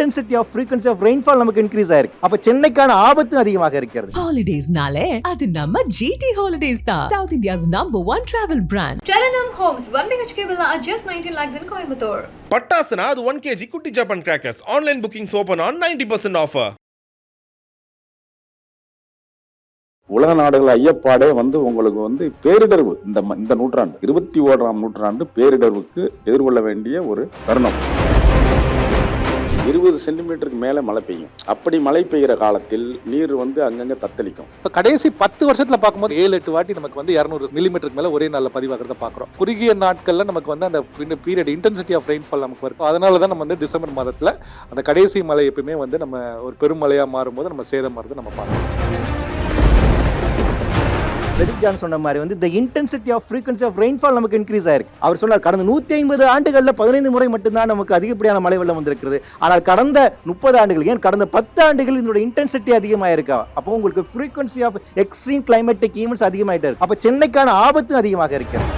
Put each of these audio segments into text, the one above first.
Intensity of frequency of rainfall நமக்கு increase ஆயிருக்கு. அப்ப சென்னைக்கான ஆபத்து அதிகமாக இருக்கிறது. ஹாலிடேஸ்னாலே அது நம்ம GT Holidays தான். South India's #1 travel brand. Telenum Homes 1 BHK villa at just 19 lakhs in Coimbatore. பட்டாசுனா அது 1 kg குட்டி Japan crackers. Online bookings open on 90% offer. உலக நாடுகள் ஐயப்பாடே உங்களுக்கு பேரிடர்வு. இந்த நூற்றாண்டு 21ஆம் நூற்றாண்டு பேரிடர்வுக்கு எதிர்கொள்ள வேண்டிய ஒரு தருணம். 20 சென்டிமீட்டருக்கு மேலே மழை பெய்யும். அப்படி மழை பெய்கிற காலத்தில் நீர் அங்கங்கே தத்தளிக்கும். ஸோ கடைசி 10 வருஷத்தில் பார்க்கும்போது 7-8 வாட்டி நமக்கு 200 மில்லிமீட்டருக்கு மேலே ஒரே நாளில் பதிவாகிறத பார்க்குறோம். குறுகிய நாட்களில் நமக்கு அந்த பீரியட் இன்டென்சிட்டி ஆஃப் ரெயின்ஃபால் நமக்கு வரும். அதனால தான் நம்ம டிசம்பர் மாதத்தில் அந்த கடைசி மழை எப்பயுமே நம்ம ஒரு பெருமழையாக மாறும்போது நம்ம சேதம் மாறுறது நம்ம பார்க்கணும். ரெடிக் ஜான் சொன்ன மாதிரி the intensity of frequency of rainfall நமக்கு இன்க்ரீஸ் ஆயிருக்கு. அவர் சொன்னார் கடந்த 150 ஆண்டுகளில் 15 முறை மட்டும்தான் நமக்கு அதிகப்படியான மழை வெள்ளம் வந்திருக்கிறது. ஆனால் கடந்த 30 ஆண்டுகள் ஏன் கடந்த 10 ஆண்டுகள் இதோட இன்டென்சிட்டி அதிகமாக இருக்கா. அப்போ உங்களுக்கு frequency of extreme climatic events அதிகமாயிட்டே இருக்கு. அப்போ சென்னைக்கான ஆபத்து அதிகமாக இருக்கிறது.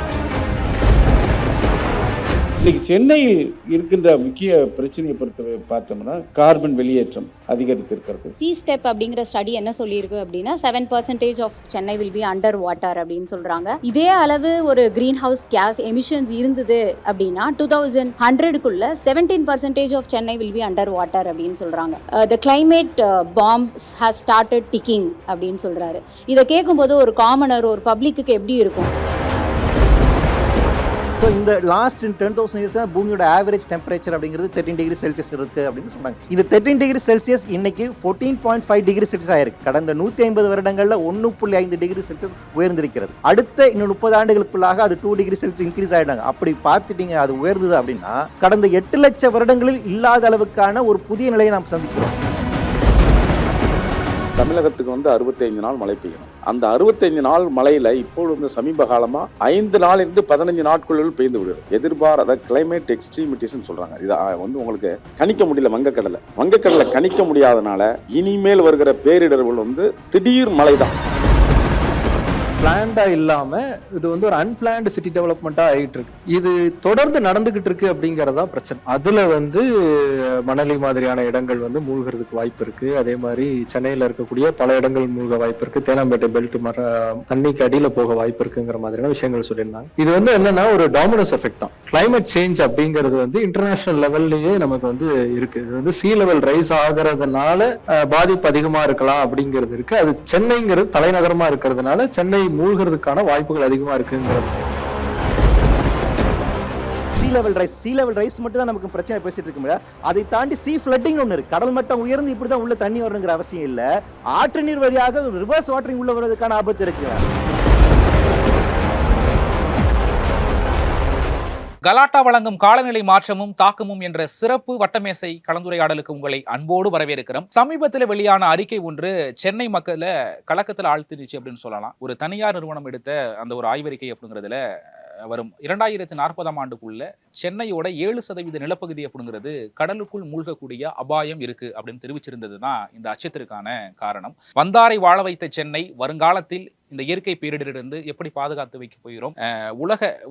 இன்னைக்கு சென்னையில் இருக்கின்ற முக்கிய பிரச்சனையை பொறுத்த பார்த்தோம்னா கார்பன் வெளியேற்றம் அதிகரித்திருக்கிறது. சி ஸ்டெப் அப்படிங்கிற ஸ்டடி என்ன சொல்லியிருக்கு அப்படின்னா 7% of Chennai will be under water அப்படின்னு சொல்றாங்க. இதே அளவு ஒரு கிரீன் ஹவுஸ் கேஸ் எமிஷன்ஸ் இருந்தது அப்படின்னா 2100க்குள்ள 17% of Chennai will be under water அப்படின்னு சொல்றாங்க. The climate bombs has started ticking அப்படின்னு சொல்றாரு. இதை கேட்கும்போது ஒரு காமனர் ஒரு பப்ளிக்கு எப்படி இருக்கும்? ஸோ இந்த லாஸ்ட் 10,000 இயர்ஸ் தான் பூமியோட ஆவரேஜ் டெம்பரேச்சர் அப்படிங்கிறது 13 டிகிரி செல்சியஸ் இருக்கு அப்படின்னு சொன்னாங்க. இந்த 13 டிகிரி செல்சியஸ் இன்னைக்கு 14.5 டிகிரி செல்சியஸ் ஆயிருக்கு. கடந்த 150 வருடங்களில் 1.5 டிகிரி செல்சியஸ் உயர்ந்திருக்கிறது. அடுத்த இன்னும் 30 ஆண்டுகளுக்குள்ளாக அது 2 டிகிரி செல்சியஸ் இன்க்ரீஸ் ஆயிட்டாங்க. அப்படி பார்த்துட்டீங்க அது உயர்ந்தது அப்படின்னா கடந்த 8 லட்சம் வருடங்களில் இல்லாத அளவுக்கான ஒரு புதிய நிலையை நாம் சந்திக்கிறோம். தமிழகத்துக்கு 65 நாள் மழை பெய்யணும். அந்த 65 நாள் மழையில இப்போது சமீப காலமா 5 நாளிலிருந்து 15 நாட்களுக்குள் பெய்ந்து விடுது. எதிர்பாராத கிளைமேட் எக்ஸ்ட்ரீமிட்டிஸ்ன்னு சொல்றாங்க. இதை உங்களுக்கு கணிக்க முடியல. வங்கக்கடலை கணிக்க முடியாதனால இனிமேல் வருகிற பேரிடர்கள் திடீர் மழை தான். பிளான்டா இல்லாம இது ஒரு அன்பிளான்டு சிட்டி டெவலப்மெண்டா ஆகிட்டு இருக்கு. இது தொடர்ந்து நடந்துகிட்டு இருக்கு அப்படிங்கறதா பிரச்சனை. அதுல மணலி மாதிரியான இடங்கள் மூழ்கிறதுக்கு வாய்ப்பு இருக்கு. அதே மாதிரி சென்னையில இருக்கக்கூடிய பல இடங்கள் மூழ்க வாய்ப்பு இருக்கு. தேனாம்பேட்டை பெல்ட் தண்ணிக்கு அடியில போக வாய்ப்பு இருக்குங்கிற மாதிரியான விஷயங்கள் சொல்லியிருந்தாங்க. இது என்னன்னா ஒரு டாமினோஸ் எஃபெக்ட் தான். கிளைமேட் சேஞ்ச் அப்படிங்கிறது இன்டர்நேஷனல் லெவல்லயே நமக்கு இருக்கு. இது சீ லெவல் ரைஸ் ஆகிறதுனால பாதிப்பு அதிகமா இருக்கலாம் அப்படிங்கிறது இருக்கு. அது சென்னைங்கிறது தலைநகரமா இருக்கிறதுனால சென்னை மூழ்கிறதுக்கான வாய்ப்புகள் அதிகமா இருக்குங்கிறது. சீ லெவல் ரைஸ் மட்டும் தான் நமக்கு பிரச்சனை பேசிட்டு இருக்க முடியாது. அதை தாண்டி சீ ஃப்ளட்டிங் ஒன்று இருக்கு. கடல் மட்டம் உயர்ந்து இப்படிதான் உள்ள தண்ணி வரணுங்கிற அவசியம் இல்ல. ஆற்று நீர் வழியாக ரிவர்ஸ் வாட்டரிங் உள்ள வருவதற்கான ஆபத்து இருக்கு. கலாட்டா வழங்கும் காலநிலை மாற்றமும் தாக்கமும் என்ற சிறப்பு வட்டமேசை கலந்துரையாடலுக்கு உங்களை அன்போடு வரவேற்கிறோம். சமீபத்தில் வெளியான அறிக்கை ஒன்று சென்னை மக்களை கலக்கத்தில் ஆழ்த்திருச்சு அப்படின்னு சொல்லலாம். ஒரு தனியார் நிறுவனம் எடுத்த அந்த ஒரு ஆய்வறிக்கை அப்படிங்கிறதுல வரும் 2040ஆம் ஆண்டுக்குள்ள சென்னையோட 7% நிலப்பகுதி அப்படிங்கிறது கடலுக்குள் மூழ்கக்கூடிய அபாயம் இருக்கு அப்படின்னு தெரிவிச்சிருந்தது தான் இந்த அச்சத்திற்கான காரணம். வந்தாரை வாழ வைத்த சென்னை வருங்காலத்தில் இந்த இயற்கை பேரிடரிலிருந்து எப்படி பாதுகாத்து வைக்க போகிறோம்?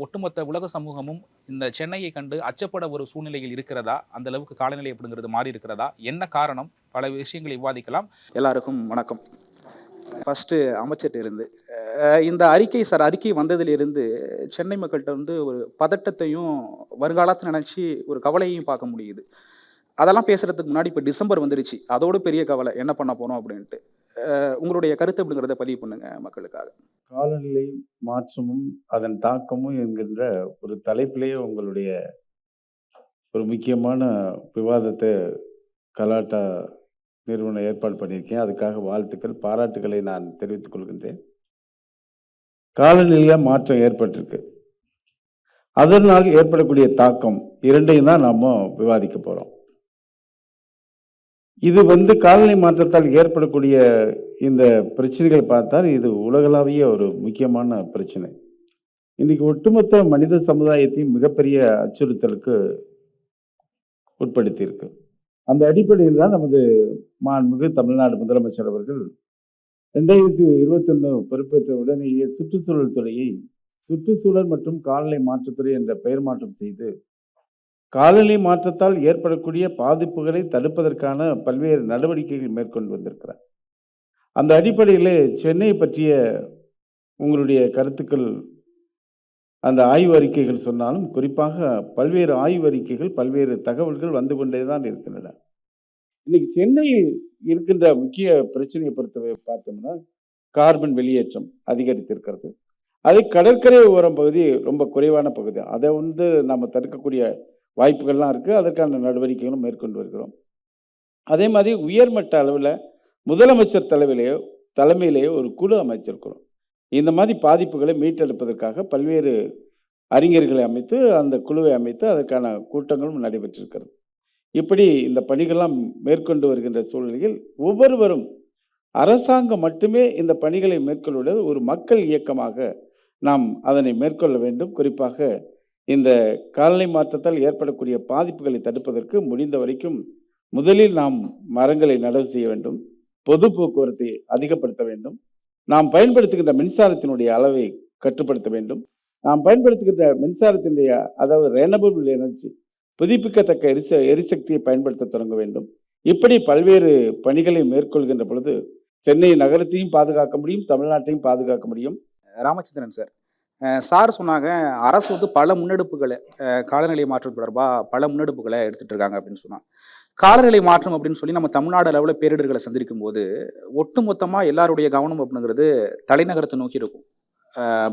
ஒட்டுமொத்த உலக சமூகமும் இந்த சென்னையை கண்டு அச்சப்பட ஒரு சூழ்நிலையில் இருக்கிறதா? அந்த அளவுக்கு காலநிலை அப்படிங்கிறது மாறி இருக்கிறதா? என்ன காரணம்? பல விஷயங்களை விவாதிக்கலாம். எல்லாருக்கும் வணக்கம். ஃபஸ்ட்டு அமைச்சர்கிட்ட இருந்து இந்த அறிக்கை வந்ததிலிருந்து சென்னை மக்கள்கிட்ட ஒரு பதட்டத்தையும் வருங்காலத்தை நினச்சி ஒரு கவலையையும் பார்க்க முடியுது. அதெல்லாம் பேசுகிறதுக்கு முன்னாடி இப்போ டிசம்பர் வந்துருச்சு. அதோட பெரிய கவலை என்ன பண்ண போகிறோம் அப்படின்ட்டு. உங்களுடைய கருத்து அப்படிங்கிறத பதிவு பண்ணுங்க மக்களுக்காக. காலநிலை மாற்றமும் அதன் தாக்கமும் என்கின்ற ஒரு தலைப்பிலேயே உங்களுடைய ஒரு முக்கியமான விவாதத்தை கலாட்டா நிறுவனம் ஏற்பாடு பண்ணியிருக்கேன். அதுக்காக வாழ்த்துக்கள், பாராட்டுக்களை நான் தெரிவித்துக் கொள்கின்றேன். காலநிலையில் மாற்றம் ஏற்பட்டிருக்கு. அதனால் ஏற்படக்கூடிய தாக்கம் இரண்டையும் தான் நாம் விவாதிக்க போகிறோம். இது காலநிலை மாற்றத்தால் ஏற்படக்கூடிய இந்த பிரச்சனைகள் பார்த்தால் இது உலகளாவிய ஒரு முக்கியமான பிரச்சனை. இன்றைக்கி ஒட்டுமொத்த மனித சமுதாயத்தையும் மிகப்பெரிய அச்சுறுத்தலுக்கு உட்படுத்தியிருக்கு. அந்த அடிப்படையில் தான் நமது மாண்புமிகு தமிழ்நாடு முதலமைச்சர் அவர்கள் 2021 பொறுப்பேற்ற உடனேயே சுற்றுச்சூழல் துறையை சுற்றுச்சூழல் மற்றும் காலநிலை மாற்றத்துறை என்ற பெயர் மாற்றம் செய்து காலநிலை மாற்றத்தால் ஏற்படக்கூடிய பாதிப்புகளை தடுப்பதற்கான பல்வேறு நடவடிக்கைகள் மேற்கொண்டு வந்திருக்கிறார். அந்த அடிப்படையில் சென்னை பற்றிய உங்களுடைய கருத்துக்கள், அந்த ஆய்வு அறிக்கைகள் சொன்னாலும், குறிப்பாக பல்வேறு ஆய்வு அறிக்கைகள், பல்வேறு தகவல்கள் வந்து கொண்டே தான் இருக்கின்றன. இன்னைக்கு சென்னையில் இருக்கின்ற முக்கிய பிரச்சனையை பொறுத்தவரை பார்த்தோம்னா, கார்பன் வெளியேற்றம் அதிகரித்திருக்கிறது. அது கடற்கரை ஓரம் பகுதி ரொம்ப குறைவான பகுதி. அதை நம்ம தடுக்கக்கூடிய வாய்ப்புகள்லாம் இருக்குது. அதற்கான நடவடிக்கைகளும் மேற்கொண்டு வருகிறோம். அதே மாதிரி உயர்மட்ட அளவில் முதலமைச்சர் தலைமையிலேயே ஒரு குழு அமைச்சிருக்கிறோம். இந்த மாதிரி பாதிப்புகளை மீட்டெடுப்பதற்காக பல்வேறு அறிஞர்களை அமைத்து, அந்த குழுவை அமைத்து அதற்கான கூட்டங்களும் நடைபெற்றிருக்கிறது. இப்படி இந்த பணிகள்லாம் மேற்கொண்டு வருகின்ற சூழ்நிலையில் ஒவ்வொருவரும், அரசாங்கம் மட்டுமே இந்த பணிகளை மேற்கொள்வது ஒரு மக்கள் இயக்கமாக நாம் அதனை மேற்கொள்ள வேண்டும். குறிப்பாக இந்த காலநிலை மாற்றத்தால் ஏற்படக்கூடிய பாதிப்புகளை தடுப்பதற்கு முடிந்த வரைக்கும் முதலில் நாம் மரங்களை நடவு செய்ய வேண்டும். பொது போக்குவரத்தை அதிகப்படுத்த வேண்டும். நாம் பயன்படுத்துகின்ற மின்சாரத்தினுடைய அளவை கட்டுப்படுத்த வேண்டும். நாம் பயன்படுத்துகின்ற மின்சாரத்தினுடைய, அதாவது ரெனபிள் எனர்ஜி, புதுப்பிக்கத்தக்க எரிசக்தியை பயன்படுத்த தொடங்க வேண்டும். இப்படி பல்வேறு பணிகளை மேற்கொள்கின்ற பொழுது சென்னை நகரத்தையும் பாதுகாக்க முடியும், தமிழ்நாட்டையும் பாதுகாக்க முடியும். ராமச்சந்திரன் சார், சார் சொன்னாங்க அரசு வந்து பல முன்னெடுப்புகளை காலநிலை மாற்றம் தொடர்பாக பல முன்னெடுப்புகளை எடுத்துட்டு இருக்காங்க அப்படின்னு சொன்னாங்க. காலநிலை மாற்றம் அப்படின்னு சொல்லி நம்ம தமிழ்நாடு அளவில் பேரிடர்களை சந்திக்கும் போது ஒட்டுமொத்தமாக எல்லாருடைய கவனம் அப்படிங்கிறது தலைநகரத்தை நோக்கி இருக்கும்.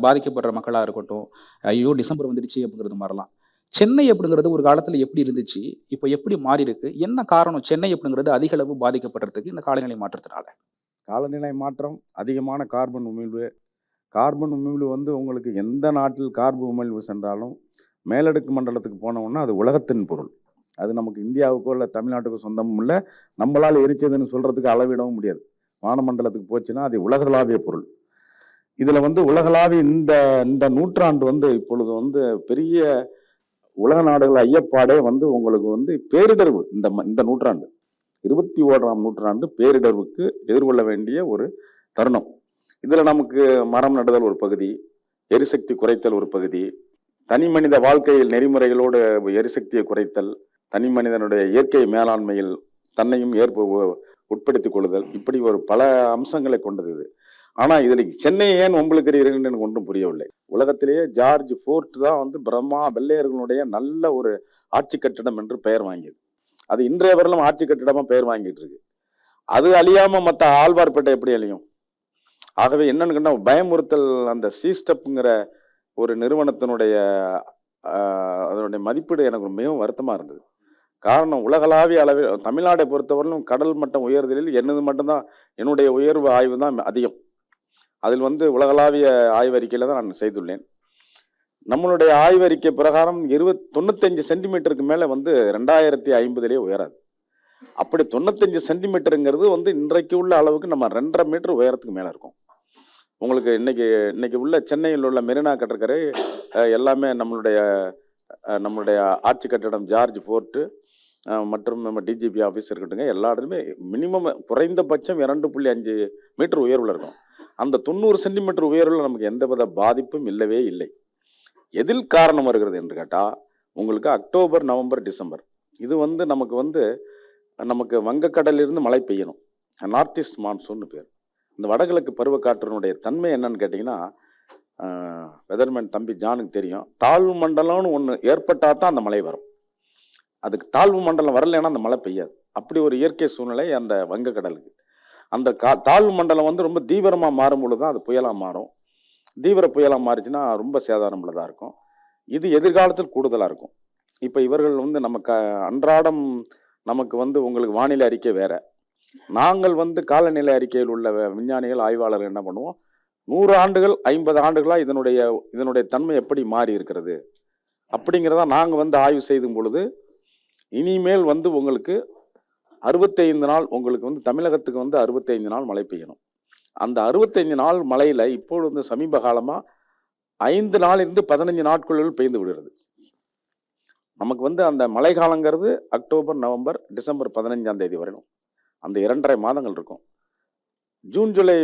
பாதிக்கப்படுற மக்களாக இருக்கட்டும், ஐயோ டிசம்பர் வந்துடுச்சு அப்படிங்கிறது மாதிரிலாம். சென்னை அப்படிங்கிறது ஒரு காலத்தில் எப்படி இருந்துச்சு, இப்போ எப்படி மாறி இருக்கு, என்ன காரணம் சென்னை அப்படிங்கிறது அதிக அளவு பாதிக்கப்படுறதுக்கு இந்த காலநிலை மாற்றத்தினால? காலநிலை மாற்றம், அதிகமான கார்பன் உமிழ்வு. கார்பன் உமிழ்வு வந்து உங்களுக்கு எந்த நாட்டில் கார்பன் உமிழ்வு சென்றாலும் மேலடுக்கு மண்டலத்துக்கு போனோம்னா அது உலகத்தின் பொருள். அது நமக்கு இந்தியாவுக்கோ இல்லை தமிழ்நாட்டுக்கோ சொந்தமும் இல்லை, நம்மளால் எரிச்சதுன்னு சொல்கிறதுக்கு அளவிடவும் முடியாது. வானமண்டலத்துக்கு போச்சுன்னா அது உலகளாவிய பொருள். இதில் வந்து உலகளாவிய இந்த நூற்றாண்டு வந்து இப்பொழுது வந்து பெரிய உலக நாடுகள் ஐயப்பாடே வந்து உங்களுக்கு வந்து பேரிடர்வு. இந்த நூற்றாண்டு 21ஆம் நூற்றாண்டு பேரிடர்வுக்கு எதிர்கொள்ள வேண்டிய ஒரு தருணம். இதில் நமக்கு மரம் நடுதல் ஒரு பகுதி, எரிசக்தி குறைத்தல் ஒரு பகுதி, தனி மனித வாழ்க்கையில் நெறிமுறைகளோடு எரிசக்தியை குறைத்தல், தனி மனிதனுடைய இயற்கை மேலாண்மையில் தன்னையும் உட்படுத்திக் கொள்ளுதல், இப்படி ஒரு பல அம்சங்களை கொண்டது இது. ஆனால் இதில் சென்னை ஏன் உங்களுக்கு எனக்கு ஒன்றும் புரியவில்லை. உலகத்திலேயே ஜார்ஜ் ஃபோர்ட் தான் வந்து வெள்ளையர்களுடைய நல்ல ஒரு ஆட்சி கட்டிடம் என்று பெயர் வாங்கியது. அது இன்றைய வரலும் ஆட்சி கட்டிடமாக பெயர் வாங்கிட்டு இருக்கு. அது அழியாமல் மற்ற ஆழ்வார்பேட்டை எப்படி அழியும்? ஆகவே என்னன்னு கேட்டால் பயமுறுத்தல், அந்த சீஸ்டப்புங்கிற ஒரு நிறுவனத்தினுடைய அதனுடைய மதிப்பீடு எனக்கு மிகவும் வருத்தமாக இருந்தது. காரணம், உலகளாவிய அளவில் தமிழ்நாட்டை பொறுத்தவரையிலும் கடல் மட்டம் உயர்தலில் என்னுடைய உயர்வு ஆய்வு தான் அதிகம். அதில் வந்து உலகளாவிய ஆய்வறிக்கையில் தான் நான் செய்துள்ளேன். நம்மளுடைய ஆய்வறிக்கை பிரகாரம் 95 சென்டிமீட்டருக்கு மேலே வந்து 2050 உயராது. அப்படி 95 சென்டிமீட்டருங்கிறது வந்து இன்றைக்கு உள்ள அளவுக்கு நம்ம 2.5 மீட்டர் உயரத்துக்கு மேலே இருக்கும். உங்களுக்கு இன்னைக்கு உள்ள சென்னையில் உள்ள மெரினா கடற்கரை எல்லாமே நம்மளுடைய ஆட்சி கட்டிடம் ஜார்ஜ் ஃபோர்ட்டு மற்றும் நம்ம டிஜிபி ஆஃபீஸ் இருக்கட்டுங்க, எல்லா இடத்துலையுமே மினிமம் குறைந்தபட்சம் 2.5 மீட்டர் உயர்வில் இருக்கும். அந்த 90 சென்டிமீட்டர் உயர்வில் நமக்கு எந்தவித பாதிப்பும் இல்லவே இல்லை. எதில் காரணம் வருகிறது என்று கேட்டால், உங்களுக்கு அக்டோபர், நவம்பர், டிசம்பர் இது வந்து நமக்கு வங்கக்கடலிலிருந்து மழை பெய்யணும். நார்த் ஈஸ்ட் மான்சூன்னு பேர். இந்த வடகிழக்கு பருவக்காற்றினுடைய தன்மை என்னன்னு கேட்டிங்கன்னா, வெதர்மேன் தம்பி ஜானுக்கு தெரியும். தாழ்வு மண்டலம்னு ஒன்று ஏற்பட்டால் தான் அந்த மழை வரும். அதுக்கு தாழ்வு மண்டலம் வரலைன்னா அந்த மழை பெய்யாது. அப்படி ஒரு இயற்கை சூழ்நிலை அந்த வங்கக்கடலுக்கு. அந்த தாழ்வு மண்டலம் வந்து ரொம்ப தீவிரமாக மாறும் பொழுது தான் அது புயலாக மாறும். தீவிர புயலாக மாறிச்சுன்னா ரொம்ப சேதாரம் உள்ளதாக இருக்கும். இது எதிர்காலத்தில் கூடுதலாக இருக்கும். இப்போ இவர்கள் வந்து நமக்கு அன்றாடம் நமக்கு வந்து உங்களுக்கு வானிலை அறிக்கை வேற. நாங்கள் வந்து காலநிலை அறிக்கையில் உள்ள விஞ்ஞானிகள், ஆய்வாளர்கள் என்ன பண்ணுவோம், 100 ஆண்டுகள் 50 ஆண்டுகளாக இதனுடைய தன்மை எப்படி மாறி இருக்கிறது அப்படிங்கிறத நாங்கள் வந்து ஆய்வு செய்யும் பொழுது, இனிமேல் வந்து உங்களுக்கு 65 நாள் உங்களுக்கு வந்து தமிழகத்துக்கு வந்து 65 நாள் மழை பெய்யணும். அந்த 65 நாள் மழையில் இப்போது வந்து சமீப காலமாக 5 நாளிலிருந்து 15 நாட்களுக்குள் பெய்து விடுகிறது. நமக்கு வந்து அந்த மழை காலங்கிறது அக்டோபர், நவம்பர், டிசம்பர் 15ஆம் தேதி வரையும் அந்த 2.5 மாதங்கள் இருக்கும். ஜூன், ஜூலை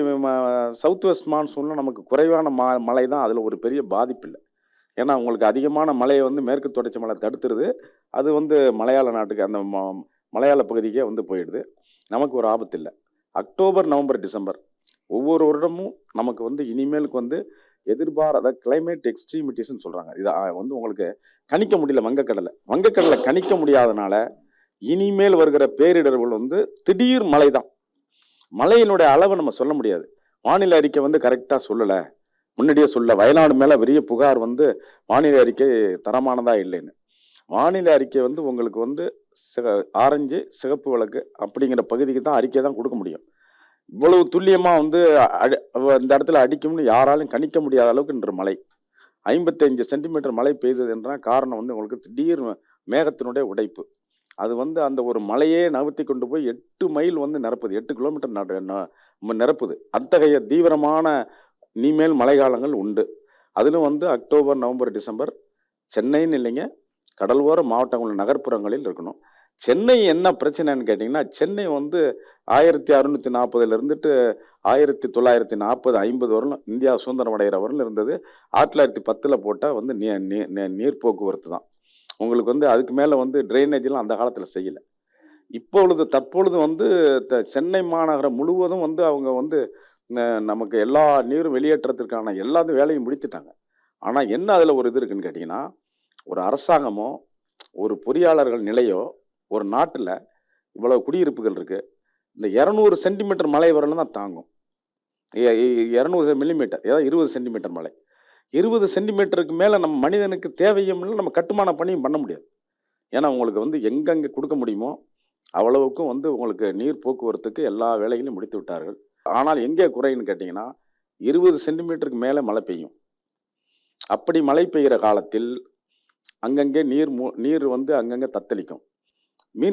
சவுத் வெஸ்ட் மான்சூனில் நமக்கு குறைவான மழை தான். அதில் ஒரு பெரிய பாதிப்பு இல்லை. ஏன்னா உங்களுக்கு அதிகமான மழையை வந்து மேற்கு தொடர்ச்சி மலை தடுத்துருது. அது வந்து மலையாள நாட்டுக்கு அந்த மலையாள பகுதிக்கே வந்து போயிடுது. நமக்கு ஒரு ஆபத்து இல்லை. அக்டோபர், நவம்பர், டிசம்பர் ஒவ்வொரு வருடமும் நமக்கு வந்து இனிமேலுக்கு வந்து எதிர்பாராத கிளைமேட் எக்ஸ்ட்ரீமிட்டிஸ்ன்னு சொல்கிறாங்க. இதை வந்து உங்களுக்கு கணிக்க முடியல. வங்கக்கடலை கணிக்க முடியாதனால இனிமேல் வருகிற பேரிடர்கள் வந்து திடீர் மழை தான். மழையினுடைய அளவை நம்ம சொல்ல முடியாது. வானிலை அறிக்கை வந்து கரெக்டாக சொல்லலை, முன்னாடியே சொல்ல. வயநாடு மேலே பெரிய புகார் வந்து வானிலை அறிக்கை தரமானதா இல்லைன்னு. வானிலை அறிக்கை வந்து உங்களுக்கு வந்து ஆரஞ்சு சிகப்பு விளக்கு அப்படிங்கிற பகுதிக்கு தான் அறிக்கை தான் கொடுக்க முடியும். இவ்வளவு துல்லியமாக வந்து இந்த இடத்துல அடிக்கும்னு யாராலும் கணிக்க முடியாத அளவுக்கு இன்று மழை 55 சென்டிமீட்டர் மழை பெய்தது என்ற காரணம் வந்து உங்களுக்கு திடீர் மேகத்தினுடைய உடைப்பு. அது வந்து அந்த ஒரு மலையே நகர்த்தி கொண்டு போய் 8 மைல் வந்து நிரப்புது, 8 கிலோமீட்டர் நிரப்புது. அத்தகைய தீவிரமான இனிமேல் மழைக்காலங்கள் உண்டு. அதிலும் வந்து அக்டோபர், நவம்பர், டிசம்பர் சென்னைன்னு இல்லைங்க, கடலோர மாவட்டங்கள் நகர்ப்புறங்களில் இருக்கணும். சென்னை என்ன பிரச்சனைன்னு கேட்டிங்கன்னா, சென்னை வந்து 1640 இருந்துட்டு 1940 50 வரலும் இந்தியா சுதந்திரம் அடைகிற வரலும் இருந்தது. 1910 போட்டால் வந்து நீர் போக்குவரத்து தான். உங்களுக்கு வந்து அதுக்கு மேலே வந்து ட்ரைனேஜ்லாம் அந்த காலத்தில் செய்யலை. தற்பொழுது வந்து சென்னை மாநகரம் முழுவதும் வந்து அவங்க வந்து நமக்கு எல்லா நீரும் வெளியேற்றத்திற்கான எல்லா வேலையும் முடித்துட்டாங்க. ஆனால் என்ன அதில் ஒரு இது இருக்குன்னு கேட்டிங்கன்னா, ஒரு அரசாங்கமோ ஒரு பொறியாளர்கள் நிலையோ ஒரு நாட்டில் இவ்வளவு குடியிருப்புகள் இருக்குது, இந்த 200 சென்டிமீட்டர் மழை வரலாம் தான் தாங்கும். 200 மில்லிமீட்டர், ஏதாவது 20 சென்டிமீட்டர் மழை. 20 சென்டிமீட்டருக்கு மேலே நம்ம மனிதனுக்கு தேவையும் இல்லை, நம்ம கட்டுமான பணியும் பண்ண முடியாது. ஏன்னா உங்களுக்கு வந்து எங்கெங்கே கொடுக்க முடியுமோ அவ்வளவுக்கும் வந்து உங்களுக்கு நீர் போக்குவரத்துக்கு எல்லா வேலைகளையும் முடித்து விட்டார்கள். ஆனால் எங்கே குறைன்னு கேட்டிங்கன்னா, 20 சென்டிமீட்டருக்கு மேலே மழை பெய்யும். அப்படி மழை பெய்கிற காலத்தில் அங்கங்கே நீர் வந்து அங்கங்கே தத்தளிக்கும்.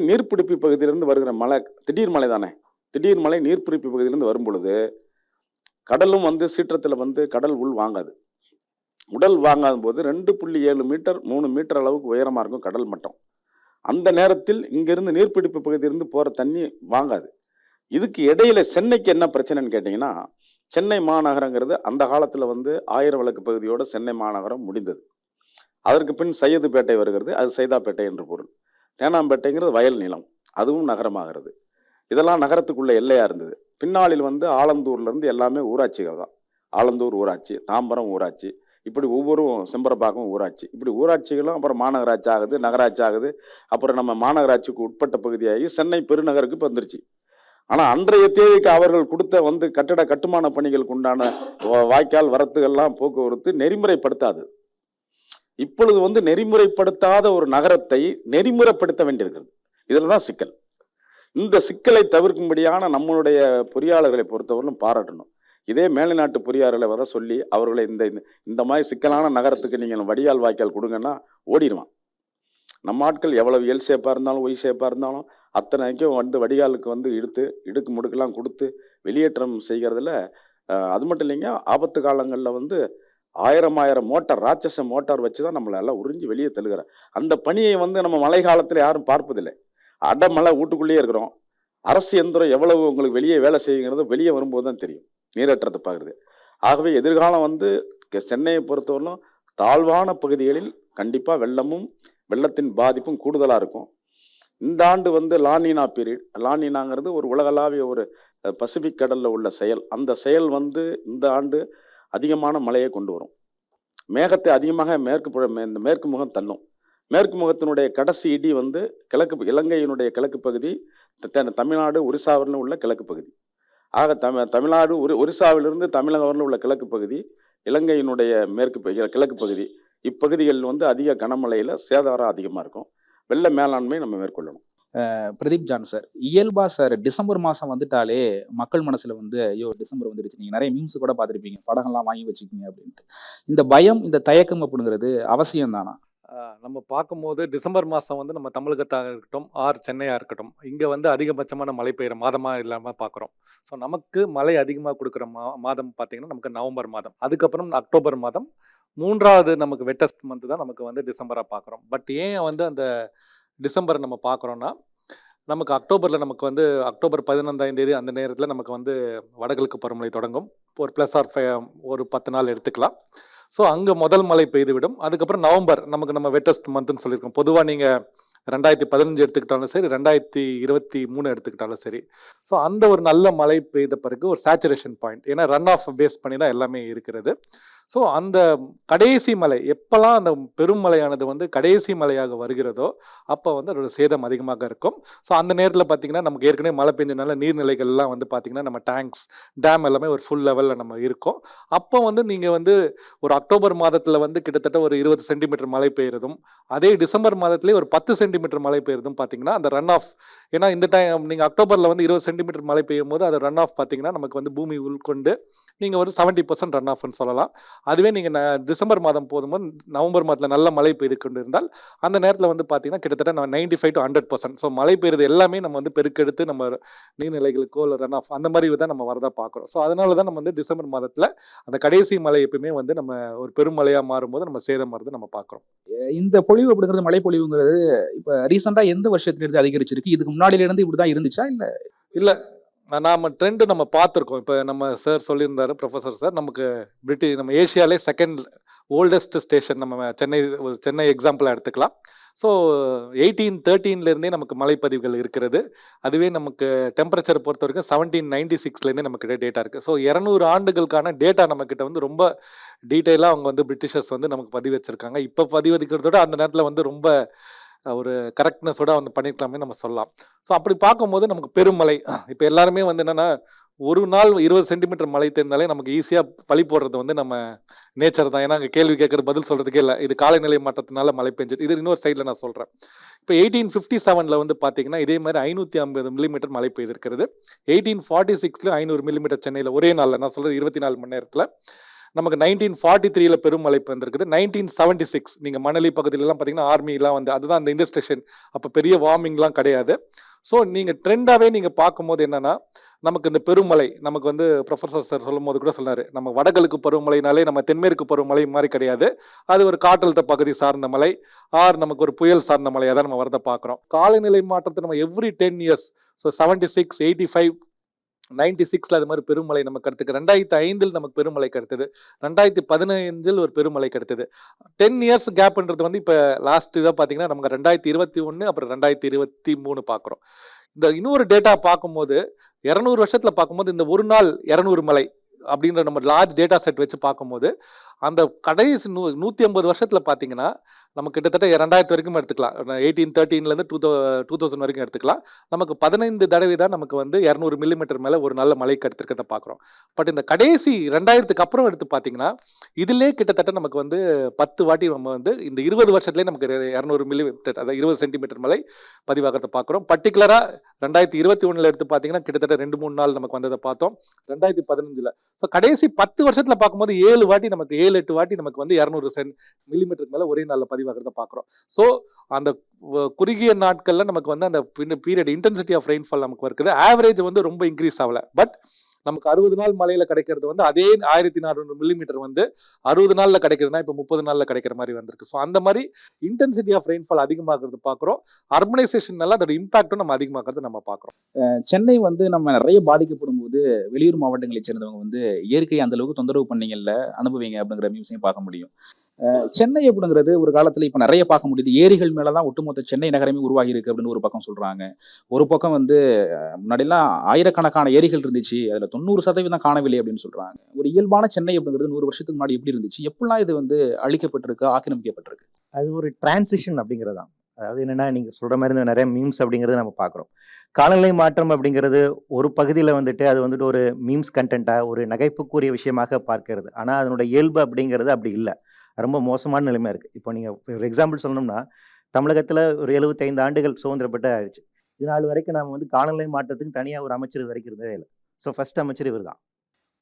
நீர்பிடிப்பு பகுதியிலிருந்து வருகிற மழை திடீர் மழை தானே, திடீர் மழை நீர்பிடிப்பு பகுதியிலிருந்து வரும் பொழுது கடலும் வந்து சீற்றத்தில் வந்து கடல் வாங்காது. உடல் வாங்காத போது 2.7 மீட்டர் 3 மீட்டர் அளவுக்கு உயரமாக இருக்கும் கடல் மட்டம். அந்த நேரத்தில் இங்கிருந்து நீர்பிடிப்பு பகுதியிலிருந்து போகிற தண்ணி வாங்காது. இதுக்கு இடையில சென்னைக்கு என்ன பிரச்சனைன்னு கேட்டிங்கன்னா, சென்னை மாநகரங்கிறது அந்த காலத்தில் வந்து 1000 விளக்கு பகுதியோடு சென்னை மாநகரம் முடிந்தது. அதற்கு பின் சையதுப்பேட்டை வருகிறது, அது சைதாப்பேட்டை என்று பொருள். தேனாம்பேட்டைங்கிறது வயல் நிலம், அதுவும் நகரமாகிறது. இதெல்லாம் நகரத்துக்குள்ள எல்லையாக இருந்தது. பின்னாளில் வந்து ஆலந்தூர்லேருந்து எல்லாமே ஊராட்சிகள் தான். ஆலந்தூர் ஊராட்சி, தாம்பரம் ஊராட்சி, இப்படி ஒவ்வொரு செம்பரப்பாக்கம் ஊராட்சி, இப்படி ஊராட்சிகளும் அப்புறம் மாநகராட்சி ஆகுது, நகராட்சி ஆகுது. அப்புறம் நம்ம மாநகராட்சிக்கு உட்பட்ட பகுதியாகி சென்னை பெருநகருக்கு இப்போ வந்துருச்சு. ஆனால் அன்றைய தேதிக்கு அவர்கள் கொடுத்த வந்து கட்டுமான பணிகளுக்கு உண்டான வாய்க்கால் வரத்துகள்லாம் போக்குவரத்து நெறிமுறைப்படுத்தாது. இப்பொழுது வந்து நெறிமுறைப்படுத்தாத ஒரு நகரத்தை நெறிமுறைப்படுத்த வேண்டியிருக்கிறது. இதில் தான் சிக்கல். இந்த சிக்கலை தவிர்க்கும்படியான நம்மளுடைய பொறியாளர்களை பொறுத்தவரையிலும் பாராட்டணும். இதே மேலைநாட்டு பொறியாளர்களை வர சொல்லி அவர்களை இந்த மாதிரி சிக்கலான நகரத்துக்கு நீங்கள் வடிகால் வாய்க்கால் கொடுங்கன்னா ஓடிடுவான். நம்ம ஆட்கள் எவ்வளவு எல் ஷேப்பாக இருந்தாலும் ஒய் ஷேப்பாக இருந்தாலும் அத்தனைக்கும் வந்து வடிகாலுக்கு வந்து இடுக்கு முடுக்கெல்லாம் கொடுத்து வெளியேற்றம் செய்கிறதுல அது மட்டும் இல்லைங்க, ஆபத்து காலங்களில் வந்து 1000 மோட்டார் ராட்சச மோட்டார் வச்சு தான் நம்மளை எல்லாம் உறிஞ்சி வெளியே தள்ளுகிற அந்த பணியை வந்து நம்ம மழை காலத்தில் யாரும் பார்ப்பதில்லை. அடமழை வீட்டுக்குள்ளேயே இருக்கிறோம். அரசு எந்திரம் எவ்வளவு உங்களுக்கு வெளியே வேலை செய்யுங்கிறது வெளியே வரும்போது தான் தெரியும், நீரேற்றத்தை பார்க்குறது. ஆகவே எதிர்காலம் வந்து சென்னையை பொறுத்தவரையிலும் தாழ்வான பகுதிகளில் கண்டிப்பாக வெள்ளத்தின் பாதிப்பும் கூடுதலாக இருக்கும். இந்த ஆண்டு வந்து லானினா பீரியட். லானினாங்கிறது ஒரு உலகளாவிய ஒரு பசிபிக் கடலில் உள்ள செயல். அந்த செயல் வந்து இந்த ஆண்டு அதிகமான மழையை கொண்டு வரும். மேகத்தை அதிகமாக மேற்கு முகம் தள்ளும். மேற்கு முகத்தினுடைய கடைசி இடி வந்து இலங்கையினுடைய கிழக்கு பகுதி, தமிழ்நாடு ஒரிசாவில் உள்ள கிழக்கு பகுதி. ஆக தமிழ்நாடு ஒரிசாவிலிருந்து தமிழகம் உள்ள கிழக்கு பகுதி, இலங்கையினுடைய கிழக்கு பகுதி, இப்பகுதிகளில் வந்து அதிக கனமழையில் சேதாரம் அதிகமாக இருக்கும். வெள்ள மேலாண்மை நம்ம மேற்கொள்ளணும். பிரதீப் ஜான் சார், இயல்பா சார் டிசம்பர் மாதம் வந்துட்டாலே மக்கள் மனசில் வந்து ஐயோ டிசம்பர் வந்துடுச்சு, நீங்கள் நிறைய மீம்ஸ் கூட பார்த்துருப்பீங்க, படங்கள்லாம் வாங்கி வச்சுக்கிங்க அப்படின்ட்டு. இந்த பயம், இந்த தயக்கம் அப்படிங்கிறது அவசியம் தானா? நம்ம பார்க்கும்போது டிசம்பர் மாதம் வந்து நம்ம தமிழகத்தாக இருக்கட்டும் சென்னையாக இருக்கட்டும், இங்கே வந்து அதிகபட்சமான மழை பெய்கிற மாதமாக இல்லாமல் பார்க்குறோம். ஸோ நமக்கு மழை அதிகமாக கொடுக்குற மாதம் பார்த்திங்கன்னா நமக்கு நவம்பர் மாதம், அதுக்கப்புறம் அக்டோபர் மாதம், 3வது நமக்கு வெட்டஸ்ட் மந்த் தான் நமக்கு வந்து டிசம்பராக பார்க்குறோம். பட் ஏன் வந்து அந்த டிசம்பர் நம்ம பார்க்குறோன்னா, நமக்கு அக்டோபரில் நமக்கு வந்து அக்டோபர் 15ஆம் தேதி அந்த நேரத்தில் நமக்கு வந்து வடகிழக்கு பருவமழை தொடங்கும். ஒரு ஒரு 10 நாள் எடுத்துக்கலாம். ஸோ அங்கே முதல் மழை பெய்துவிடும். அதுக்கப்புறம் நவம்பர் நம்ம வெட்டஸ்ட் மந்த்னு சொல்லியிருக்கோம். பொதுவாக நீங்கள் 2015 எடுத்துக்கிட்டாலும் சரி, 2023 எடுத்துக்கிட்டாலும் சரி. ஸோ அந்த ஒரு நல்ல மழை பெய்த பிறகு ஒரு சேச்சுரேஷன் பாயிண்ட், ஏன்னா ரன் ஆஃப் பேஸ் பண்ணி தான் எல்லாமே இருக்கிறது. ஸோ அந்த கடைசி மழை எப்போல்லாம் அந்த பெருமழையானது வந்து கடைசி மழையாக வருகிறதோ அப்போ வந்து அதோட சேதம் அதிகமாக இருக்கும். ஸோ அந்த நேரத்தில் பார்த்தீங்கன்னா நமக்கு ஏற்கனவே மழை பெஞ்சனால நீர்நிலைகள்லாம் வந்து பார்த்தீங்கன்னா நம்ம டேங்க்ஸ், டேம் எல்லாமே ஒரு ஃபுல் லெவலில் நம்ம இருக்கும். அப்போ வந்து நீங்கள் வந்து ஒரு அக்டோபர் மாதத்தில் வந்து கிட்டத்தட்ட ஒரு 20 சென்டிமீட்டர் மழை பெய்யறதும், அதே டிசம்பர் மாதத்துலேயே ஒரு 10 சென்டிமீட்டர் மழை பெய்யறதும் பார்த்தீங்கன்னா அந்த ரன் ஆஃப், ஏன்னா இந்த டைம் நீங்கள் அக்டோபரில் வந்து 20 சென்டிமீட்டர் மழை பெய்யும் போது அது ரன் ஆஃப் பார்த்தீங்கன்னா நமக்கு வந்து பூமி உள்கொண்டு நீங்கள் ஒரு 70% ரன் ஆஃப்னு சொல்லலாம். அதுவே நீங்கள் டிசம்பர் மாதம் போதும்போது நவம்பர் மாதத்தில் நல்ல மழை பெய்து கொண்டு இருந்தால் அந்த நேரத்தில் வந்து பார்த்தீங்கன்னா கிட்டத்தட்ட 95 to 100%. ஸோ மழை பெய்யுறது எல்லாமே நம்ம வந்து பெருக்கெடுத்து நம்ம நீர்நிலைகளுக்கோ இல்லை ரன் ஆஃப் அந்த மாதிரி தான் நம்ம வரதா பார்க்குறோம். ஸோ அதனால தான் நம்ம வந்து டிசம்பர் மாதத்தில் அந்த கடைசி மழை எப்பயுமே வந்து நம்ம ஒரு பெருமழையாக மாறும்போது நம்ம சேதம் வருது நம்ம பார்க்குறோம். இந்த பொழிவு அப்படிங்கிறது மழை பொழிவுங்கிறது இப்போ ரீசெண்டாக எந்த வருஷத்துலேருந்து அதிகரிச்சிருக்கு? இதுக்கு முன்னாடியிலேருந்து இப்படி தான் இருந்துச்சா இல்லை? இல்லை, நாம ட்ரெண்டு நம்ம பார்த்துருக்கோம். இப்போ நம்ம சார் சொல்லியிருந்தாரு, ப்ரொஃபஸர் சார், நமக்கு நம்ம ஏஷியாலே செகண்ட் ஓல்டஸ்ட் ஸ்டேஷன் நம்ம சென்னை எக்ஸாம்பிளாக எடுத்துக்கலாம். ஸோ 1813 நமக்கு மழைப்பதிவுகள் இருக்கிறது. அதுவே நமக்கு டெம்பரேச்சர் பொறுத்த வரைக்கும் 1796 நமக்கு டேட்டா இருக்குது. ஸோ 200 ஆண்டுகளுக்கான டேட்டா நம்மக்கிட்ட வந்து ரொம்ப டீட்டெயிலாக அவங்க வந்து பிரிட்டிஷர்ஸ் வந்து நமக்கு பதிவு வச்சுருக்காங்க. இப்போ பதிவு வைக்கிறதோட அந்த நேரத்தில் வந்து ரொம்ப ஒரு கரெக்ட்னஸோட வந்து பண்ணியிருக்கலாமே நம்ம சொல்லலாம். ஸோ அப்படி பார்க்கும்போது நமக்கு பெருமழை, இப்போ எல்லாருமே வந்து என்னென்னா ஒரு நாள் 20 சென்டிமீட்டர் மழை தெரிந்தாலே நமக்கு ஈஸியாக பழி போடுறது வந்து நம்ம நேச்சர் தான். ஏன்னா அங்கே கேள்வி கேட்குறது பதில் சொல்கிறதுக்கே இல்லை, இது காலநிலை மாற்றத்தினால மழை பெஞ்சிட்டு. இது இன்னொரு சைடில் நான் சொல்கிறேன். இப்போ 1857 வந்து பார்த்தீங்கன்னா இதே மாதிரி 550 மில்லிமீட்டர் மழை பெய்திருக்கிறது. 1846 500 மில்லிமீட்டர் சென்னையில் ஒரே நாளில், நான் சொல்கிறது 24 மணி நேரத்தில். நமக்கு 1943 பெருமழை வந்திருக்குது. 1976 நீங்கள் மணலி பகுதியிலலாம் பார்த்தீங்கன்னா ஆர்மிலாம் வந்து, அதுதான் அந்த இண்டஸ்ட்ரியேஷன், அப்போ பெரிய வார்மிங்லாம் கிடையாது. ஸோ நீங்கள் ட்ரெண்டாகவே நீங்கள் பார்க்கும்போது என்னென்னா நமக்கு இந்த பெருமழை நமக்கு வந்து ப்ரொஃபஸர் சார் சொல்லும் போது கூட சொன்னார், நம்ம வடகிழக்கு பருவமழைனாலே நம்ம தென்மேற்கு பருவமழை மாதிரி கிடையாது, அது ஒரு காற்றழுத்த பகுதி சார்ந்த மழை ஆர் நமக்கு ஒரு புயல் சார்ந்த மழையாக தான் நம்ம வரதை பார்க்குறோம். காலநிலை மாற்றத்தை நம்ம எவ்ரி 10 years, ஸோ 76, 85, 96 அது மாதிரி பெருமழை நமக்கு அடுத்துக்கு 2005 நமக்கு பெருமழை கிடைத்தது. 2015 ஒரு பெருமழை கிடைத்தது. 10 years கேப்ன்றது வந்து இப்போ லாஸ்ட் இதாக பார்த்தீங்கன்னா நமக்கு 2021 அப்புறம் 2023 பார்க்குறோம். இந்த இன்னொரு டேட்டா பார்க்கும்போது 200 வருஷத்தில் பார்க்கும்போது இந்த ஒரு நாள் 200 மழை அப்படின்ற நம்ம லார்ஜ் டேட்டா செட் வச்சு பார்க்கும்போது அந்த கடைசி 150 வருஷத்தில் பார்த்தீங்கன்னா நம்ம கிட்டத்தட்ட 2000 வரைக்கும் எடுத்துக்கலாம். 1813 2000 வரைக்கும் எடுத்துக்கலாம். நமக்கு 15 தடவை தான் நமக்கு வந்து 200 மில்லிமீட்டர் மேலே ஒரு நல்ல மழை எடுத்துக்கிறத பார்க்குறோம். பட் இந்த கடைசி 2000க்கு அப்புறம் எடுத்து பார்த்தீங்கன்னா இதிலே கிட்டத்தட்ட நமக்கு வந்து 10 வாட்டி நம்ம வந்து இந்த 20 வருஷத்துலேயே நமக்கு 200 மில்லிமீட்டர், அதாவது 20 சென்டிமீட்டர் மழை பதிவாகிறத பார்க்குறோம். பர்டிகுலராக 2021 எடுத்து பார்த்தீங்கன்னா கிட்டத்தட்ட 2-3 நாள் நமக்கு வந்ததை பார்த்தோம். 2015 ஸோ கடைசி 10 வருஷத்தில் பார்க்கும்போது 7 வாட்டி நமக்கு 7-8 வாட்டி நமக்கு வந்து 200 மில்லிமீட்டருக்கு மேலே ஒரே நாளில் பதிவாகிறத பார்க்குறோம். ஸோ அந்த குறுகிய நாட்களில் நமக்கு வந்து அந்த பீரியட் இன்டென்சிட்டி ஆஃப் ரெயின்ஃபால் நமக்கு இருக்குது. ஆவரேஜ் வந்து ரொம்ப இன்க்ரீஸ் ஆகலை. பட் நமக்கு 60 நாள் மழையில கிடைக்கிறது வந்து அதே 1400 மில்லிமீட்டர் வந்து 60 நாளில் கிடைக்கிறதுனா இப்போ 30 நாளில் கிடைக்கிற மாதிரி வந்திருக்கு. ஸோ அந்த மாதிரி இன்டென்சிட்டி ஆஃப் ரெயின்ஃபால் அதிகமாகிறது பார்க்குறோம். அர்பனைசேஷனால அதோட இம்பாக்டும் நம்ம அதிகமாகிறது நம்ம பார்க்குறோம். சென்னை வந்து நம்ம நிறைய பாதிக்கப்படும் போது வெளியூர் மாவட்டங்களை சேர்ந்தவங்க வந்து இயற்கை அந்த அளவுக்கு தொந்தரவு பண்ணீங்கல்ல அனுபவிங்க அப்படிங்கிற நியூஸையும் பார்க்க முடியும். சென்னை அப்படிங்கிறது ஒரு காலத்தில் இப்போ நிறைய பார்க்க முடியுது. ஏரிகள் மேலே தான் ஒட்டுமொத்த சென்னை நகரமே உருவாகி இருக்கு அப்படின்னு ஒரு பக்கம் சொல்கிறாங்க. ஒரு பக்கம் வந்து முன்னாடிலாம் ஆயிரக்கணக்கான ஏரிகள் இருந்துச்சு, அதில் 90% காணவில்லை அப்படின்னு சொல்கிறாங்க. ஒரு இயல்பான சென்னை அப்படிங்கிறது 100 வருஷத்துக்கு முன்னாடி எப்படி இருந்துச்சு, எப்படிலாம் இது வந்து அழிக்கப்பட்டிருக்கு, ஆக்கிரமிக்கப்பட்டிருக்கு? அது ஒரு டிரான்சிஷன் அப்படிங்கிறது தான். அதாவது என்னென்னா நீங்கள் சொல்கிற மாதிரி இந்த நிறைய மீம்ஸ் அப்படிங்கிறது நம்ம பார்க்குறோம். காலநிலை மாற்றம் அப்படிங்கிறது ஒரு பகுதியில் வந்துட்டு அது வந்துட்டு ஒரு மீம்ஸ் கண்டென்ட்டாக ஒரு நகைப்புக்குரிய விஷயமாக பார்க்கிறது. ஆனால் அதனுடைய இயல்பு அப்படிங்கிறது அப்படி இல்லை, ரொம்ப மோசமான நிலைமை இருக்குது. இப்போ நீங்கள் ஒரு எக்ஸாம்பிள் சொல்லணும்னா தமிழகத்தில் ஒரு 75 ஆண்டுகள் சுதந்திரப்பட்டு ஆயிடுச்சு. இது நாள் வரைக்கும் நம்ம வந்து காலநிலை மாற்றத்துக்கு தனியாக ஒரு அமைச்சர் இது வரைக்கும் இருந்ததே இல்லை. ஸோ ஃபர்ஸ்ட் அமைச்சர் இவர் தான்.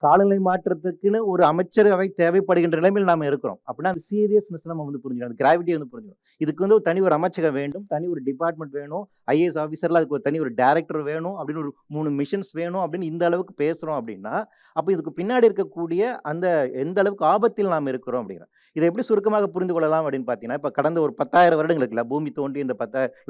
காலநிலை மாற்றத்துக்குன்னு ஒரு அமைச்சரவை தேவைப்படுகின்ற நிலைமையில் நாம் இருக்கிறோம் அப்படின்னா அந்த சீரியஸ்னஸ் நம்ம வந்து புரிஞ்சுக்கணும், அந்த கிராவிட்டி வந்து புரிஞ்சுக்கணும். இதுக்கு வந்து ஒரு தனி ஒரு அமைச்சகம் வேண்டும், தனி ஒரு டிபார்ட்மெண்ட் வேணும், ஐஏஎஸ் ஆஃபீஸரில் அதுக்கு ஒரு தனி ஒரு டைரக்டர் வேணும், அப்படின்னு ஒரு 3 மிஷன்ஸ் வேணும் அப்படின்னு இந்த அளவுக்கு பேசுகிறோம் அப்படின்னா அப்போ இதுக்கு பின்னாடி இருக்கக்கூடிய அந்த எந்த அளவுக்கு ஆபத்தில் நாம் இருக்கிறோம் அப்படிங்கிற இதை எப்படி சுருக்கமாக புரிந்து கொள்ளலாம் அப்படின்னு பார்த்தீங்கன்னா, இப்போ கடந்த ஒரு 10,000 வருடங்களுக்கு இல்லை பூமி தோன்றி இந்த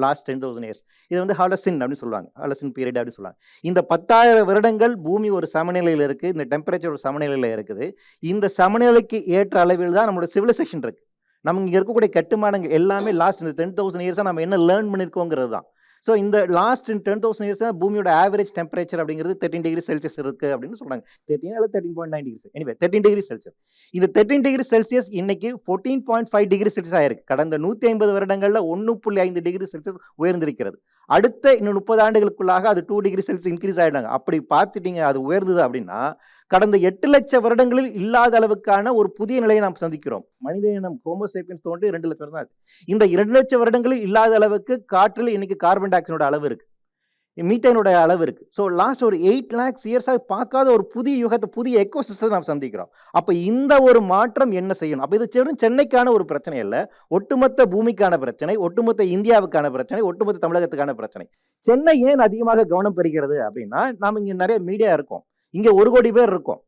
லாஸ்ட் 10,000 years இது வந்து ஹாலசின் அப்படின்னு சொல்லுவாங்க, ஹாலசின் பீரியட் அப்படின்னு சொல்லுவாங்க. இந்த 10,000 வருடங்கள் பூமி ஒரு சமநிலையில் இருக்குது, இந்த டெம்பரேச்சர் ஒரு சமநிலையில் இருக்குது. இந்த சமநிலைக்கு ஏற்ற அளவில் தான் நம்மளோட சிவிலைசேஷன் இருக்குது. நம்ம இங்கே இருக்கக்கூடிய கட்டுமானங்கள் எல்லாமே லாஸ்ட் இந்த 10,000 இயர்ஸாக நம்ம என்ன லேர்ன் பண்ணியிருக்கோங்கிறது தான். ஸோ இந்த லாஸ்ட் 10,000 இயர்ஸ் தான் பூமியோட ஆவரேஜ் டெம்பரேச்சர் அப்படிங்கிறது 13 டிகிரி செல்சியஸ் இருக்குது அப்படின்னு சொல்கிறாங்க. 13 அல்லது 13.9 டிகிரி, எனிவே 13 டிகிரி செல்சியஸ். இது 13 டிகிரி செல்சியஸ் இன்னைக்கு 14.5 டிகிரி செல்சியஸ் ஆயிருக்கு. கடந்த 150 வருடங்களில் 1.5 டிகிரி செல்சியஸ் உயர்ந்திருக்கிறது. அடுத்த இன்னும் 30 ஆண்டுகளுக்குள்ளாக அது 2 டிகிரி செல்சியஸ் இன்க்ரீஸ் ஆகிடாங்க. அப்படி பார்த்துட்டீங்க அது உயர்ந்தது அப்படின்னா கடந்த 8 லட்சம் வருடங்களில் இல்லாத அளவுக்கான ஒரு புதிய நிலையை நாம் சந்திக்கிறோம். மனித இனம் ஹோமோசேப்பியன்ஸ் தோன்றி 2 லட்சம் வருடம் தான். இந்த 2 லட்சம் வருடங்களில் இல்லாத அளவுக்கு காற்றில் இன்னைக்கு கார்பன் டை ஆக்சைடோட அளவு இருக்கு, மீத்தேனோட அளவு இருக்கு. ஸோ லாஸ்ட் ஒரு 8 lakhs இயர்ஸாக பார்க்காத ஒரு புதிய யுகத்தை, புதிய எக்கோசிஸ்டத்தை நாம் சந்திக்கிறோம். அப்போ இந்த ஒரு மாற்றம் என்ன செய்யணும்? அப்போ இது சென்னைக்கான ஒரு பிரச்சனை இல்லை, ஒட்டுமொத்த பூமிக்கான பிரச்சனை, ஒட்டுமொத்த இந்தியாவுக்கான பிரச்சனை, ஒட்டுமொத்த தமிழகத்துக்கான பிரச்சனை. சென்னை ஏன் அதிகமாக கவனம் பெறுகிறது அப்படின்னா, நாம் இங்கே நிறைய மீடியா இருக்கோம், இங்கே 1 கோடி பேர் இருக்கோம்.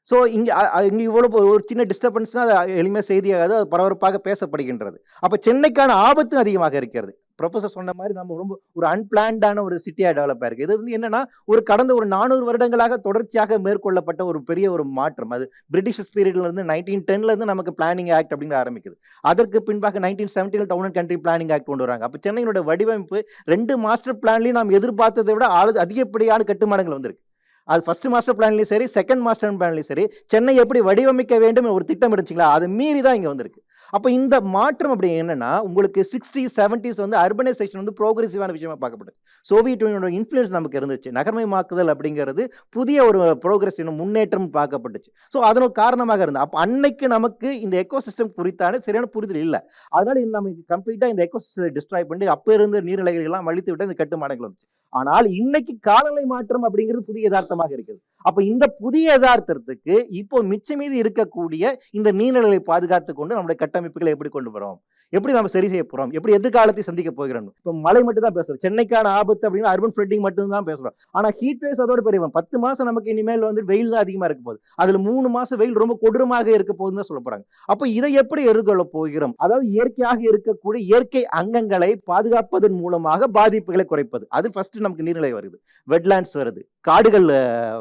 ஸோ இங்கே இவ்வளோ ஒரு சின்ன டிஸ்டர்பன்ஸ்னால் அது எளிமையாக செய்தியாகாது, அது பரபரப்பாக பேசப்படுகின்றது. அப்போ சென்னைக்கான ஆபத்தும் அதிகமாக இருக்கிறது. ப்ரொஃபஸர் சொன்ன மாதிரி நம்ம ரொம்ப ஒரு அன்பிளான்டான ஒரு சிட்டியாக டெவலப் ஆயிருக்கு. இது வந்து என்னன்னா கடந்த ஒரு 400 வருடங்களாக தொடர்ச்சியாக மேற்கொள்ளப்பட்ட ஒரு பெரிய ஒரு மாற்றம். அது பிரிட்டிஷ் பீரியட்ல இருந்து 1910 நமக்கு பிளானிங் ஆக்ட் அப்படின்னு ஆரம்பிக்குது. அதற்கு பின்பாக 1970 town and country planning act கொண்டு வராங்க. அப்போ சென்னையினுடைய வடிவமைப்பு 2 மாஸ்டர் பிளான்லையும் நாம் எதிர்பார்த்ததை விட அதிகப்படியான கட்டுமானங்கள் வந்திருக்கு. அது ஃபர்ஸ்ட் மாஸ்டர் பிளான்லையும் சரி, செகண்ட் மாஸ்டர் பிளான்லையும் சரி, சென்னை எப்படி வடிவமைக்க வேண்டும் ஒரு திட்டம் இருந்துச்சுங்களா, அது மீறி தான் இங்கே வந்திருக்கு. அப்போ இந்த மாற்றம் அப்படி என்னன்னா, உங்களுக்கு 60s 70s வந்து அர்பனைசேஷன் வந்து ப்ரோக்ரெசிவான விஷயமா பார்க்கப்படுது. சோவியத் யூனியனோட இன்ஃப்ளூயன்ஸ் நமக்கு இருந்துச்சு. நகர்மயமாக்குதல் அப்படிங்கிறது புதிய ஒரு ப்ரோக்ரெசிவ் முன்னேற்றம் பார்க்கப்பட்டுச்சு. ஸோ அதனோட காரணமாக இருந்தது. அப்போ அன்னைக்கு நமக்கு இந்த எக்கோசிஸ்டம் குறித்தான சரியான புரிதல் இல்லை. அதனால நம்ம கம்ப்ளீட்டாக இந்த எக்கோசிஸ்டத்தை டிஸ்ட்ராய் பண்ணி அப்போ இருந்த நீர்நிலைகள் எல்லாம் அழித்து விட்டு இந்த கட்டுமானங்கள் வந்துச்சு. ஆனால் இன்னைக்கு காலநிலை மாற்றம் அப்படிங்கிறது புதிய யதார்த்தமாக இருக்குது. அப்ப இந்த புதிய யதார்த்தத்துக்கு இப்போ மிச்சம் மீது இருக்கக்கூடிய இந்த நீர்நிலைகளை பாதுகாத்து கொண்டு நம்முடைய கட்டமைப்புகளை எப்படி கொண்டு வரோம், எப்படி நம்ம சரி செய்ய போறோம், எப்படி எதிர்காலத்தை சந்திக்க போகிறோம். இப்போ மழை மட்டும் தான் பேசுறோம், சென்னைக்கான ஆபத்து அப்படின்னா அர்பன் ஃப்ளட்டிங் மட்டும் தான் பேசுறோம். ஆனா ஹீட் வேவ்ஸ் அதோட பெரிய 10 மாசம் நமக்கு இனிமேல் வந்து வெயில் தான் அதிகமா இருக்க போகுது. அதுல 3 மாசம் வெயில் ரொம்ப கொடூரமாக இருக்க போகுதுன்னு தான் சொல்ல போறாங்க. அப்போ இதை எப்படி எதிர்கொள்ள போகிறோம்? அதாவது இயற்கையாக இருக்கக்கூடிய இயற்கை அங்கங்களை பாதுகாப்பதன் மூலமாக பாதிப்புகளை குறைப்பது. அது ஃபர்ஸ்ட் நமக்கு நீர்நிலை வருது, வெட்லாண்ட்ஸ் வருது, காடுகள்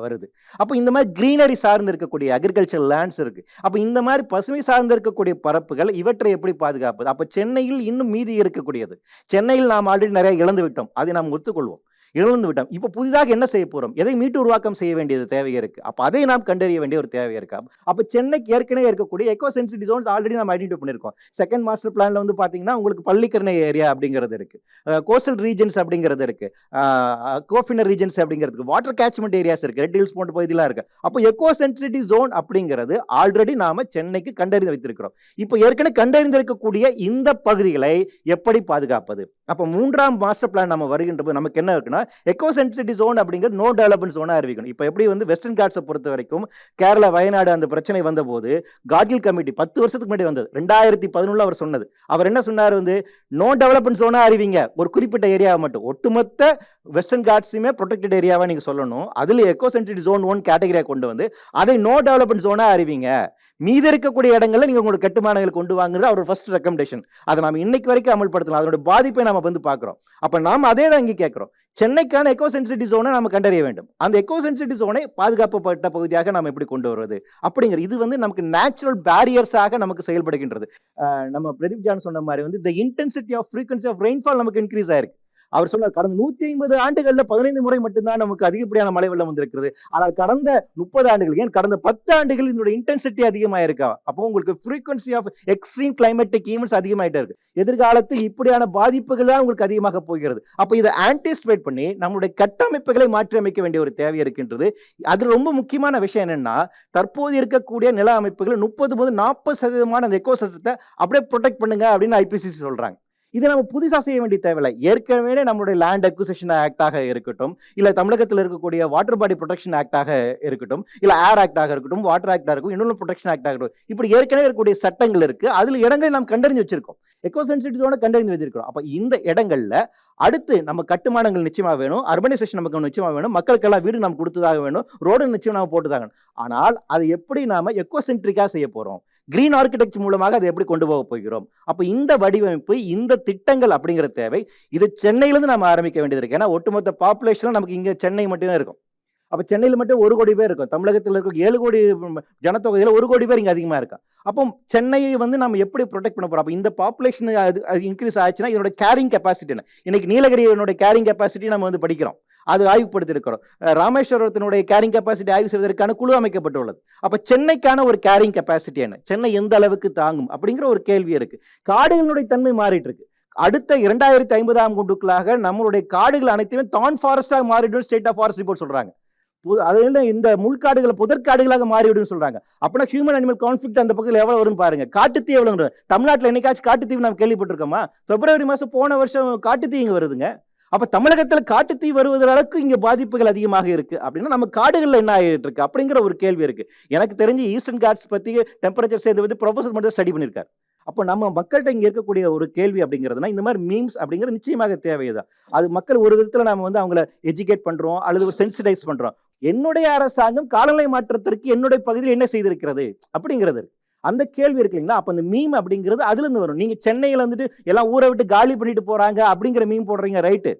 வருது. அப்போ இந்த மாதிரி கிரீனரி சார்ந்து இருக்கக்கூடிய அக்ரிகல்ச்சர் லேண்ட்ஸ் இருக்கு. அப்போ இந்த மாதிரி பசுமை சார்ந்து இருக்கக்கூடிய பரப்புகள், இவற்றை எப்படி பாதுகாப்பது? அப்போ சென்னையில் இன்னும் மீதி இருக்கக்கூடியது. சென்னையில் நாம் ஆல்ரெடி நிறைய இழந்து விட்டோம், அதை நாம் ஒத்துக்கொள்வோம், இழந்து விட்டோம். இப்போ புதிதாக என்ன செய்ய போறோம்? எதை மீட்டு உருவாக்கம் செய்ய வேண்டியது தேவை இருக்கு. அப்போ அதை நாம் கண்டறிய வேண்டிய ஒரு தேவை இருக்கு. அப்போ சென்னைக்கு ஏற்கனவே இருக்கக்கூடிய எக்கோ சென்சிட்டிவ் ஜோன்ஸ் ஆல்ரெடி நம்ம ஐடென்டிஃபை பண்ணியிருக்கோம். செகண்ட் மாஸ்டர் பிளான்ல வந்து பாத்தீங்கன்னா உங்களுக்கு பள்ளிக்கரணை ஏரியா அப்படிங்கிறது இருக்கு, கோஸ்டல் ரீஜன்ஸ் அப்படிங்கிறது இருக்கு, கோஃபினர் ரீஜன்ஸ் அப்படிங்கிறது, வாட்டர் கேட்ச்மெண்ட் ஏரியாஸ் இருக்கு, ரெட் ஹில்ஸ் போன்ற பகுதியெல்லாம் இருக்கு. அப்போ எக்கோ சென்சிட்டிவ் ஜோன் அப்படிங்கிறது ஆல்ரெடி நாம சென்னைக்கு கண்டறிந்து வைத்திருக்கிறோம். இப்போ ஏற்கனவே கண்டறிந்திருக்கக்கூடிய இந்த பகுதிகளை எப்படி பாதுகாப்பது? அப்போ 3ஆம் மாஸ்டர் பிளான் நம்ம வருகின்ற போது நமக்கு என்ன இருக்குன்னா, எக்கோ சென்சிட்டிவ் ஜோன் அப்படிங்கிறது நோ டெவலப்மெண்ட் ஜோனா அறிவிக்கணும். இப்போ எப்படி வந்து வெஸ்டர்ன் காட்ஸை பொறுத்த வரைக்கும் கேரளா வயநாடு அந்த பிரச்சனை வந்த போது காட்கில் கமிட்டி 10 வருஷத்துக்கு முன்னாடி வந்தது, 2011 அவர் சொன்னது. அவர் என்ன சொன்னார்? வந்து நோ டெவலப்மெண்ட் ஜோனா அறிவிங்க, ஒரு குறிப்பிட்ட ஏரியாவை மட்டும், ஒட்டுமொத்த வெஸ்டர்ன் காட்ஸுமே ப்ரொடெக்டட் ஏரியாவா நீங்க சொல்லணும். அதுல எக்கோ சென்சிட்டிவ் ஜோன் 1 கேட்டகரியா கொண்டு வந்து அதை நோ டெவலப்மெண்ட் ஜோனா அறிவிங்க, மீதி இருக்கக்கூடிய இடங்கள்ல நீங்க உங்களுக்கு கட்டுமானங்கள் கொண்டு வாங்குறது அவர் ஃபர்ஸ்ட் ரெக்கமெண்டேஷன். அதை நம்ம இன்னைக்கு வரைக்கும் அமல்படுத்தலாம். அதோட பாதிப்பை நம்ம வந்து பார்க்கிறோம். அப்ப நாம அதே தான் இங்கே கேட்கிறோம். சென்னைக்கான எக்கோ சென்சிட்டிவ் ஜோனை நம்ம கண்டறிய வேண்டும். அந்த எக்கோ சென்சிட்டிவ் ஜோனை பாதுகாக்கப்பட்ட பகுதியாக நம்ம எப்படி கொண்டு வருவது அப்படிங்கிறது, இது வந்து நமக்கு நேச்சுரல் பேரியர்ஸாக நமக்கு செயல்படுகின்றது. நம்ம பிரதீப் ஜான் சொன்ன மாதிரி வந்து the intensity of frequency of rainfall நமக்கு இன்க்ரீஸ் ஆயிருக்கு. அவர் சொன்னார், கடந்த 150 ஆண்டுகள்ல 15 முறை மட்டும்தான் நமக்கு அதிகப்படியான மழை வெள்ளம் வந்திருக்கிறது. ஆனால் கடந்த 30 ஆண்டுகள், ஏன் கடந்த 10 ஆண்டுகள் இதோட இன்டென்சிட்டி அதிகமாக இருக்கா? அப்போ உங்களுக்கு frequency of extreme climatic events அதிகமாயிட்டே இருக்கு. எதிர்காலத்தில் இப்படியான பாதிப்புகள் தான் உங்களுக்கு அதிகமாக போகிறது. அப்போ இதை ஆன்டிசிபேட் பண்ணி நம்மளுடைய கட்டமைப்புகளை மாற்றி அமைக்க வேண்டிய ஒரு தேவை இருக்கின்றது. அது ரொம்ப முக்கியமான விஷயம் என்னன்னா, தற்போது இருக்கக்கூடிய நில அமைப்புகள் 30 முதல் 40% அந்த எக்கோசிஸ்டத்தை அப்படியே ப்ரொடெக்ட் பண்ணுங்க அப்படின்னு IPCC சொல்றாங்க. இதை நம்ம புதுசா செய்ய வேண்டிய தேவையில்லை. ஏற்கனவே நம்மளுடைய லேண்ட் அக்விசிஷன் ஆக்டாக இருக்கட்டும், இல்ல தமிழகத்தில் இருக்கக்கூடிய வாட்டர் பாடி ப்ரொடெக்ஷன் ஆக்டாக இருக்கட்டும், இல்ல ஏர் ஆக்டாக இருக்கட்டும், வாட்டர் ஆக்டாக இருக்கும், இன்னொரு ப்ரொடெக்ஷன் ஆக்டாக இருக்கட்டும், இப்படி ஏற்கனவே இருக்கக்கூடிய சட்டங்கள் இருக்கு. அதுல இடங்களை நாம் கண்டறிஞ்சு வச்சிருக்கோம், எக்கோ சென்சிட்டிவ் ஜோனை கண்டறிந்து வச்சிருக்கோம். அப்ப இந்த இடங்கள்ல அடுத்து நம்ம கட்டுமானங்கள் நிச்சயமா வேணும், அர்பனைசேஷன் நமக்கு நிச்சயமா வேணும், மக்களுக்கெல்லாம் வீடு நம்ம கொடுத்ததாக வேணும், ரோடு நிச்சயம் நம்ம போட்டுதாக வேணும். ஆனால் அது எப்படி நாம எக்கோ சென்ட்ரிக்கா செய்ய போறோம், கிரீன் ஆர்கிடெக்சர் மூலமாக அதை எப்படி கொண்டு போக போகிறோம்? அப்ப இந்த வடிவமைப்பு, இந்த திட்டங்கள் அப்படிங்கிற தேவை இது சென்னையிலிருந்து நம்ம ஆரம்பிக்க வேண்டியது இருக்கு. ஏன்னா ஒட்டுமொத்த பாப்புலேஷன் நமக்கு இங்க சென்னை மட்டுமே இருக்கும். அப்போ சென்னையில் மட்டும் 1 கோடி பேர் இருக்கும், தமிழகத்தில் இருக்க 7 கோடி ஜனத்தொகையில் 1 கோடி பேர் இங்கே அதிகமாக இருக்கா. அப்போ சென்னையை வந்து நம்ம எப்படி ப்ரொடெக்ட் பண்ண போகிறோம்? அப்போ இந்த பாப்புலேஷன் அது இன்க்ரீஸ் ஆச்சுன்னா இதோட கேரிங் கெப்பாசிட்டி என்ன? இன்னைக்கு நீலகிரியினுடைய கேரிங் கெப்பாசிட்டி நம்ம வந்து படிக்கிறோம், அது ஆய்வுப்படுத்திருக்கிறோம். ராமேஸ்வரத்தினுடைய கேரிங் கெப்பாசிட்டி ஆய்வு செய்வதற்கான குழு அமைக்கப்பட்டுள்ளது. அப்போ சென்னைக்கான ஒரு கேரிங் கெப்பாசிட்டி என்ன? சென்னை எந்த அளவுக்கு தாங்கும் அப்படிங்கிற ஒரு கேள்வி இருக்கு. காடுகளுடைய தன்மை மாறிட்டு இருக்கு. அடுத்த 2050ஆம் ஆண்டுக்குள்ளாக நம்மளுடைய காடுகள் அனைத்துமே தான் ஃபாரஸ்டாக மாறிடும் ஸ்டேட் ஆஃப் ஃபாரஸ்ட் ரிப்போர்ட் சொல்றாங்க. அதில் இந்த முள்காடுகளை புதற்காடுகளாக மாறிவிடும் சொல்றாங்க. அப்படின்னா ஹியூமன் அனிமல் கான்ஃபிளிக்ட் அந்த பக்கத்தில் எவ்வளவு வரும் பாருங்க. காட்டுத்தீ எவ்வளவு? தமிழ்நாட்டில் என்னைக்காச்சும் காட்டுத்தீ நம்ம கேள்விப்பட்டிருக்கோமா? பிப்ரவரி மாதம் போன வருஷம் காட்டுத்தீ இங்கே வருதுங்க. அப்போ தமிழகத்தில் காட்டுத்தீ வருவதற்கு இங்கே பாதிப்புகள் அதிகமாக இருக்கு. அப்படின்னா நம்ம காடுகளில் என்ன ஆகிட்டு இருக்கு அப்படிங்கிற ஒரு கேள்வி இருக்கு. எனக்கு தெரிஞ்சு ஈஸ்டர்ன் காட்ஸ் பற்றி டெம்பரேச்சர் சேர்ந்து வந்து ப்ரொஃபஸர் மட்டும் ஸ்டடி பண்ணியிருக்காரு. அப்போ நம்ம மக்கள்கிட்ட இங்கே இருக்கக்கூடிய ஒரு கேள்வி அப்படிங்கிறதுனா இந்த மாதிரி மீம்ஸ் அப்படிங்கிறது நிச்சயமாக தேவைதான். அது மக்கள் ஒரு விதத்தில் நம்ம வந்து அவங்கள எஜுகேட் பண்ணுறோம் அல்லது ஒரு சென்சிடைஸ் பண்ணுறோம். என்னுடைய அரசாங்கம் காலநிலை மாற்றத்திற்கு என்னுடைய பகுதியில் என்ன செய்திருக்கிறது அப்படிங்கிறது அந்த கேள்வி இருக்கு இல்லைங்களா? அப்போ அந்த மீம் அப்படிங்கிறது அதுலேருந்து வரும். நீங்கள் சென்னையில் வந்துட்டு எல்லாம் ஊரை விட்டு காலி பண்ணிட்டு போகிறாங்க அப்படிங்கிற மீம் போடுறீங்க, ரைட்டு,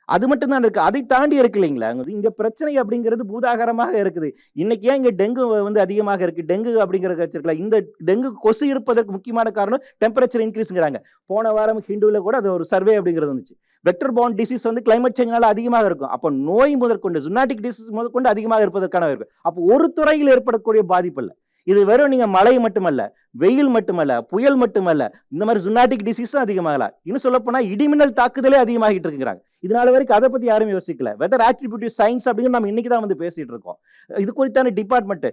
அது மட்டும்தான் இருக்கு. அதை தாண்டி இருக்கு இல்லைங்களா? இங்க பிரச்சனை அப்படிங்கிறது பூதாகரமாக இருக்குது. இன்னைக்கு ஏன் இங்க டெங்கு வந்து அதிகமாக இருக்கு? டெங்கு அப்படிங்கிற வச்சிருக்கலாம். இந்த டெங்கு கொசு இருப்பதற்கு முக்கியமான காரணம் டெம்பரேச்சர் இன்க்ரீஸ்ங்கிறாங்க. போன வாரம் ஹிந்துவில் கூட அது ஒரு சர்வே அப்படிங்கிறது வந்துச்சு. வெக்டர் பார்ன் டிசீஸ் வந்து கிளைமேட் சேஞ்ச்னால அதிகமாக இருக்கும். அப்போ நோய் முதற்கொண்டு ஜூனாட்டிக் டிசீஸ் முதற்கொண்டு அதிகமாக இருப்பதற்கான இருக்கும். அப்போ ஒரு துறையில் ஏற்படக்கூடிய பாதிப்பு இல்லை. இது வெறும் நீங்க மழை மட்டுமல்ல, வெயில் மட்டுமல்ல, புயல் மட்டுமல்ல, இந்த மாதிரி ஜூனாட்டிக் டிசீஸும் அதிகமாகலாம். இன்னும் சொல்ல போனா இடிமின்னல் தாக்குதலே அதிகமாகிட்டு இருக்கிறாங்க. இதனால வரைக்கும் அதை பத்தி யாரும் யோசிக்கல. வெதர் ஆட்ரிபியூட்டிவ் சயின்ஸ் அப்படிங்கிற நம்ம இன்னைக்கு தான் வந்து பேசிட்டு இருக்கோம். இது குறித்தான டிபார்ட்மெண்ட்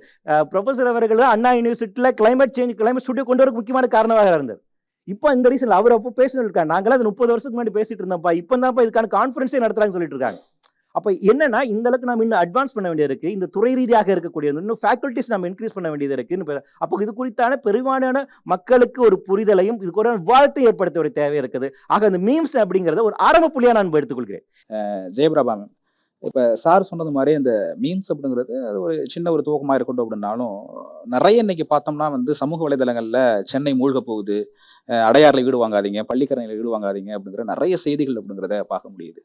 ப்ரொஃபஸர் அவர்கள் அண்ணா யூனிவர்சிட்டியில் கிளைமேட் ஸ்டுடியோ கொண்டு வர முக்கியமான காரணமாக இருந்தார். இப்போ இந்த ரீசன் அவர் அப்போ பேசிட்டு இருக்காங்க. நாங்களாம் அது 30 வருஷத்துக்கு முன்னாடி பேசிட்டு இருந்தோம்ப்பா, இப்போ தான்ப்பா இதுக்கான கான்ஃபரன்ஸே நடத்துறாங்க சொல்லிட்டு இருக்காங்க. அப்போ என்னன்னா இந்த அளவுக்கு நம்ம இன்னும் அட்வான்ஸ் பண்ண வேண்டியது இருக்கு. இந்த துறை ரீதியாக இருக்கக்கூடிய இன்னும் ஃபேக்கல்டிஸ் நம்ம இன்க்ரீஸ் பண்ண வேண்டியது இருக்கு. அப்போ இது குறித்தான பெரும்பாலான மக்களுக்கு ஒரு புரிதலையும் இதுக்கு ஒரு விவாதத்தை ஏற்படுத்த ஒரு தேவை இருக்குது. ஆக அந்த மீம்ஸ் அப்படிங்கிறத ஒரு ஆரம்ப புள்ளியா நான் எடுத்துக்கொள்கிறேன். ஜெயபிரபா மேம், இப்போ சார் சொன்னது மாதிரி இந்த மீம்ஸ் அப்படிங்கிறது அது ஒரு சின்ன ஒரு துவக்கமாக இருக்கட்டும் அப்படின்னாலும் நிறைய இன்னைக்கு பார்த்தோம்னா வந்து சமூக வலைதளங்களில் சென்னை மூழ்க போகுது, அடையாறில் வீடு வாங்காதீங்க, பள்ளிக்கரணையில் வீடு வாங்காதீங்க அப்படிங்கிற நிறைய செய்திகள் அப்படிங்கிறத பார்க்க முடியுது.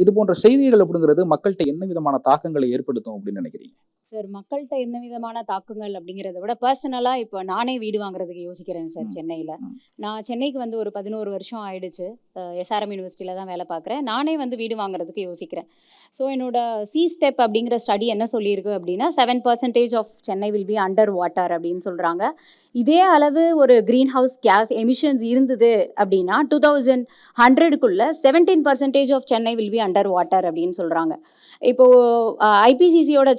இது போன்ற செய்திகள் அப்படிங்கிறது மக்கள்கிட்ட என்ன விதமான தாக்கங்களை ஏற்படுத்தும் அப்படின்னு நினைக்கிறீங்க? சார், மக்கள்கிட்ட என்ன விதமான தாக்கங்கள் அப்படிங்கிறத விட பர்சனலாக இப்போ நானே வீடு வாங்குறதுக்கு யோசிக்கிறேன் சார். சென்னையில் நான் சென்னைக்கு வந்து ஒரு 11 வருஷம் ஆயிடுச்சு. எஸ்ஆர்எம் யூனிவர்சிட்டியில் தான் வேலை பார்க்குறேன். நானே வந்து வீடு வாங்குறதுக்கு யோசிக்கிறேன். ஸோ என்னோட ஸ்டெப் அப்படிங்கிற ஸ்டடி என்ன சொல்லியிருக்கு அப்படின்னா 7% of Chennai will be under water அப்படின்னு சொல்கிறாங்க. இதே அளவு ஒரு க்ரீன் ஹவுஸ் கேஸ் எமிஷன்ஸ் இருந்தது அப்படின்னா 2100க்குள்ள 17% of Chennai will be under water அப்படின்னு சொல்கிறாங்க. இப்போது ஐபிசிசியோட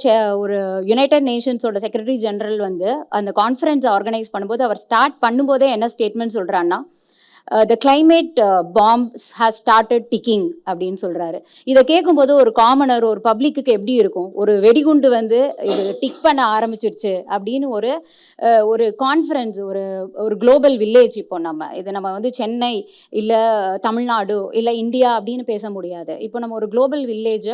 ஒரு யுனைடெட் நேஷன்ஸோட செக்ரட்டரி ஜெனரல் வந்து அந்த கான்ஃபரன்ஸை ஆர்கனைஸ் பண்ணும்போது அவர் ஸ்டார்ட் பண்ணும்போதே என்ன ஸ்டேட்மெண்ட் சொல்கிறான்னா, the climate palms has started ticking அப்படின்னு சொல்கிறாரு. இதை கேட்கும்போது ஒரு காமனர், ஒரு பப்ளிக்கு எப்படி இருக்கும்? ஒரு வெடிகுண்டு வந்து இது டிக் பண்ண ஆரம்பிச்சிருச்சு அப்படின்னு ஒரு கான்ஃபரன்ஸ், ஒரு குளோபல் வில்லேஜ். இப்போ நம்ம வந்து சென்னை இல்லை தமிழ்நாடு இல்லை இந்தியா அப்படின்னு பேச முடியாது. இப்போ நம்ம ஒரு global village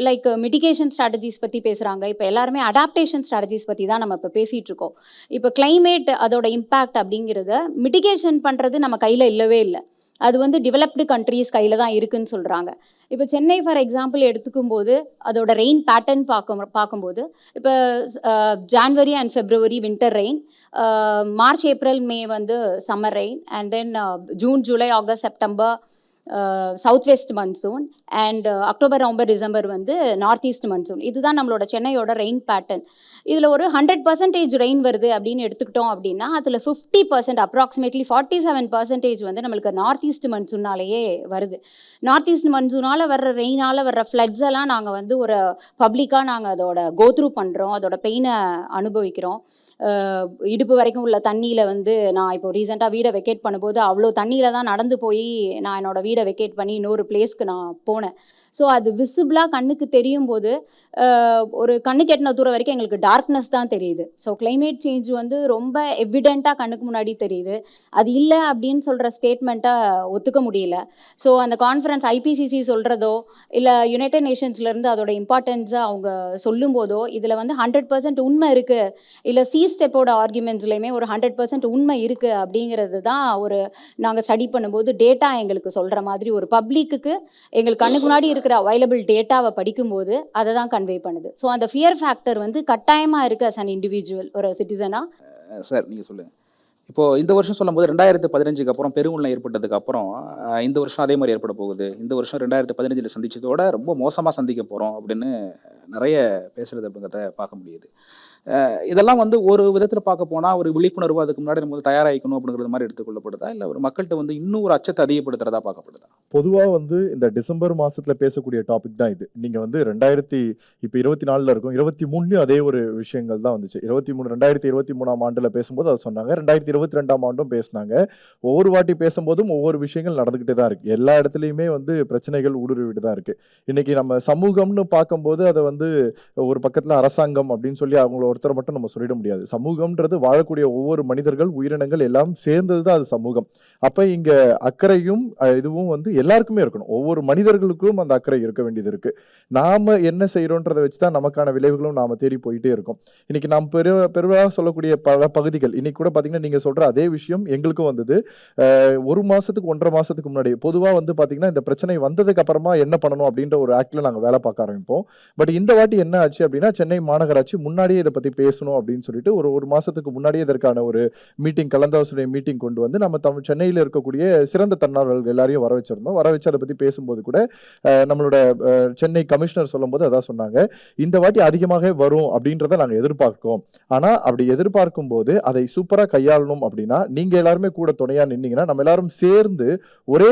like mitigation strategies பற்றி பேசுகிறாங்க. இப்போ எல்லாருமே அடாப்டேஷன் ஸ்ட்ராட்டஜிஸ் பற்றி தான் நம்ம இப்போ பேசிகிட்டு இருக்கோம். இப்போ கிளைமேட் அதோட இம்பேக்ட் அப்படிங்கிறத மிட்டிகேஷன் பண்ணுறது நம்ம கையில் இல்லவே இல்லை. அது வந்து டெவலப்டு கண்ட்ரீஸ் கையில் தான் இருக்குதுன்னு சொல்கிறாங்க. இப்போ சென்னை ஃபார் எக்ஸாம்பிள் எடுத்துக்கும்போது அதோட ரெயின் பேட்டர்ன் பார்க்கும்போது இப்போ January and February winter rain, March April May வந்து summer rain, and then June July August September south west monsoon, and October November December வந்து நார்த் ஈஸ்ட் மன்சூன். இதுதான் நம்மளோட சென்னையோட ரெயின் பேட்டர்ன். இதில் ஒரு 100% ரெயின் வருது அப்படின்னு எடுத்துக்கிட்டோம் அப்படின்னா அதில் 50% அப்ராக்சிமேட்லி 47% வந்து நம்மளுக்கு நார்த் ஈஸ்ட் மன்சூனாலேயே வருது. நார்த் ஈஸ்ட் மன்சூனால் வர்ற ரெயினால் வர்ற ஃப்ளட்ஸ் எல்லாம் நாங்கள் வந்து ஒரு பப்ளிக்காக நாங்கள் அதோட கோத்ரூ பண்ணுறோம், அதோட பெயினை அனுபவிக்கிறோம். இடுப்பு வரைக்கும் உள்ள தண்ணியில் வந்து நான் இப்போ ரீசெண்டாக வீடை வெக்கேட் பண்ணும்போது அவ்வளோ தண்ணியில் தான் நடந்து போய் நான் என்னோடய வீடை வெக்கேட் பண்ணி இன்னொரு பிளேஸ்க்கு நான் போனேன். ஸோ அது விசிபிளாக கண்ணுக்கு தெரியும் போது ஒரு கண்ணுக்கு எட்டின தூரம் வரைக்கும் எங்களுக்கு டார்க்னஸ் தான் தெரியுது. ஸோ கிளைமேட் சேஞ்ச் வந்து ரொம்ப எவிடெண்ட்டாக கண்ணுக்கு முன்னாடி தெரியுது. அது இல்லை அப்படின்னு சொல்கிற ஸ்டேட்மெண்ட்டை ஒத்துக்க முடியல. ஸோ அந்த கான்ஃபரன்ஸ் ஐபிசிசி சொல்கிறதோ இல்லை யுனைடெட் நேஷன்ஸ்லேருந்து அதோட இம்பார்ட்டன்ஸை அவங்க சொல்லும் போதோ இதில் வந்து 100% உண்மை இருக்குது, இல்லை ஸ்டெப்போட ஆர்குமெண்ட்ஸ்லையுமே ஒரு 100% உண்மை இருக்குது அப்படிங்கிறது தான் நாங்கள் ஸ்டடி பண்ணும்போது டேட்டா எங்களுக்கு சொல்கிற மாதிரி ஒரு பப்ளிக்கு எங்களுக்கு கண்ணுக்கு முன்னாடி இருக்கிற அவைலபிள் டேட்டாவை படிக்கும்போது அதை தான் கன்வே பண்ணுது. ஸோ அந்த ஃபியர் ஃபேக்டர் வந்து கட்டாயமாக இருக்குது அஸ் அன் இண்டிவிஜுவல் ஒரு சிட்டிசனாக. சார் நீங்கள் சொல்லுங்கள். இப்போது இந்த வருஷம் சொல்லும்போது 2015 அப்புறம் பெருவெள்ளம் ஏற்பட்டதுக்கு அப்புறம் இந்த வருஷம் அதே மாதிரி ஏற்பட போகுது, இந்த வருஷம் 2015 சந்திச்சதோட ரொம்ப மோசமாக சந்திக்க போகிறோம் அப்படின்னு நிறைய பேசுகிறது அப்படிங்கிறத பார்க்க முடியுது. இதெல்லாம் வந்து ஒரு விதத்தில் பார்க்க போனால் ஒரு விழிப்புணர்வு அதுக்கு முன்னாடி நம்ம தயாராகிக்கணும் அப்படிங்கிறது மாதிரி எடுத்துக்கொள்ளப்படுதா, இல்லை ஒரு மக்கள்கிட்ட வந்து இன்னும் ஒரு அச்சத்தை அதிகப்படுத்துறதா பார்க்கப்படுதா? பொதுவாக வந்து இந்த டிசம்பர் மாதத்தில் பேசக்கூடிய டாபிக் தான் இது. நீங்கள் வந்து 2024 இருக்கும், 23 அதே ஒரு விஷயங்கள் தான் வந்துச்சு. 2023 ஆண்டில் பேசும்போது அதை சொன்னாங்க, 2022 ஆண்டும் பேசினாங்க. ஒவ்வொரு வாட்டி பேசும்போதும் ஒவ்வொரு விஷயங்கள் நடந்துக்கிட்டே தான் இருக்குது. எல்லா இடத்துலையுமே வந்து பிரச்சனைகள் ஊடுருவிட்டு தான் இருக்குது. இன்றைக்கி நம்ம சமூகம்னு பார்க்கும்போது அதை வந்து ஒரு பக்கத்தில் அரசாங்கம் அப்படின்னு சொல்லி அவங்கள ஒருத்தரை மட்டும் நம்ம சொல்லிட முடியாது. சமூகம்ன்றது வாழக்கூடிய ஒவ்வொரு மனிதர்கள் உயிரினங்கள் எல்லாம் சேர்ந்தது தான் அது சமூகம். அப்போ இங்கே அக்கறையும் இதுவும் வந்து எல்லாருக்குமே இருக்கணும். ஒவ்வொரு மனிதர்களுக்கும் அந்த அக்கறை இருக்க வேண்டியது இருக்குது. நாம் என்ன செய்கிறோன்றதை வச்சு தான் நமக்கான விளைவுகளும் நாம் தேடி போயிட்டே இருக்கோம். இன்றைக்கி நாம் பெருவாக சொல்லக்கூடிய பல பகுதிகள் இன்றைக்கி கூட பார்த்திங்கன்னா நீங்கள் சொல்கிற அதே விஷயம் எங்களுக்கும் வந்தது. ஒரு மாதத்துக்கு 1.5 மாதத்துக்கு முன்னாடி பொதுவாக வந்து பார்த்திங்கன்னா இந்த பிரச்சனை வந்ததுக்கு அப்புறமா என்ன பண்ணணும் அப்படின்ற ஒரு ஆக்டில் நாங்கள் வேலை பார்க்க ஆரம்பிப்போம். பட் இந்த வாட்டி என்ன ஆச்சு அப்படின்னா, சென்னை மாநகராட்சி முன்னாடியே இதை பற்றி பேசணும் அப்படின்னு சொல்லிட்டு ஒரு மாதத்துக்கு முன்னாடியே இதற்கான ஒரு மீட்டிங், கலந்தாலோசனை மீட்டிங் கொண்டு வந்து நம்ம சென்னையில் இருக்கக்கூடிய சிறந்த தன்னார்வலர்கள் எல்லாரையும் வர வச்சிருந்தோம். வர வச்சு அதை பற்றி பேசும்போது கூட நம்மளோட சென்னை கமிஷனர் சொல்லும்போது அதான் சொன்னாங்க, இந்த வாட்டி அதிகமாக வரும் அப்படின்றத நாங்கள் எதிர்பார்க்கிறோம். ஆனால் அப்படி எதிர்பார்க்கும் போது அதை சூப்பராக கையாளணும் அப்படின்னா நீங்கள் எல்லாருமே கூட துணையாக நின்னீங்கன்னா, நம்ம எல்லாரும் சேர்ந்து ஒரே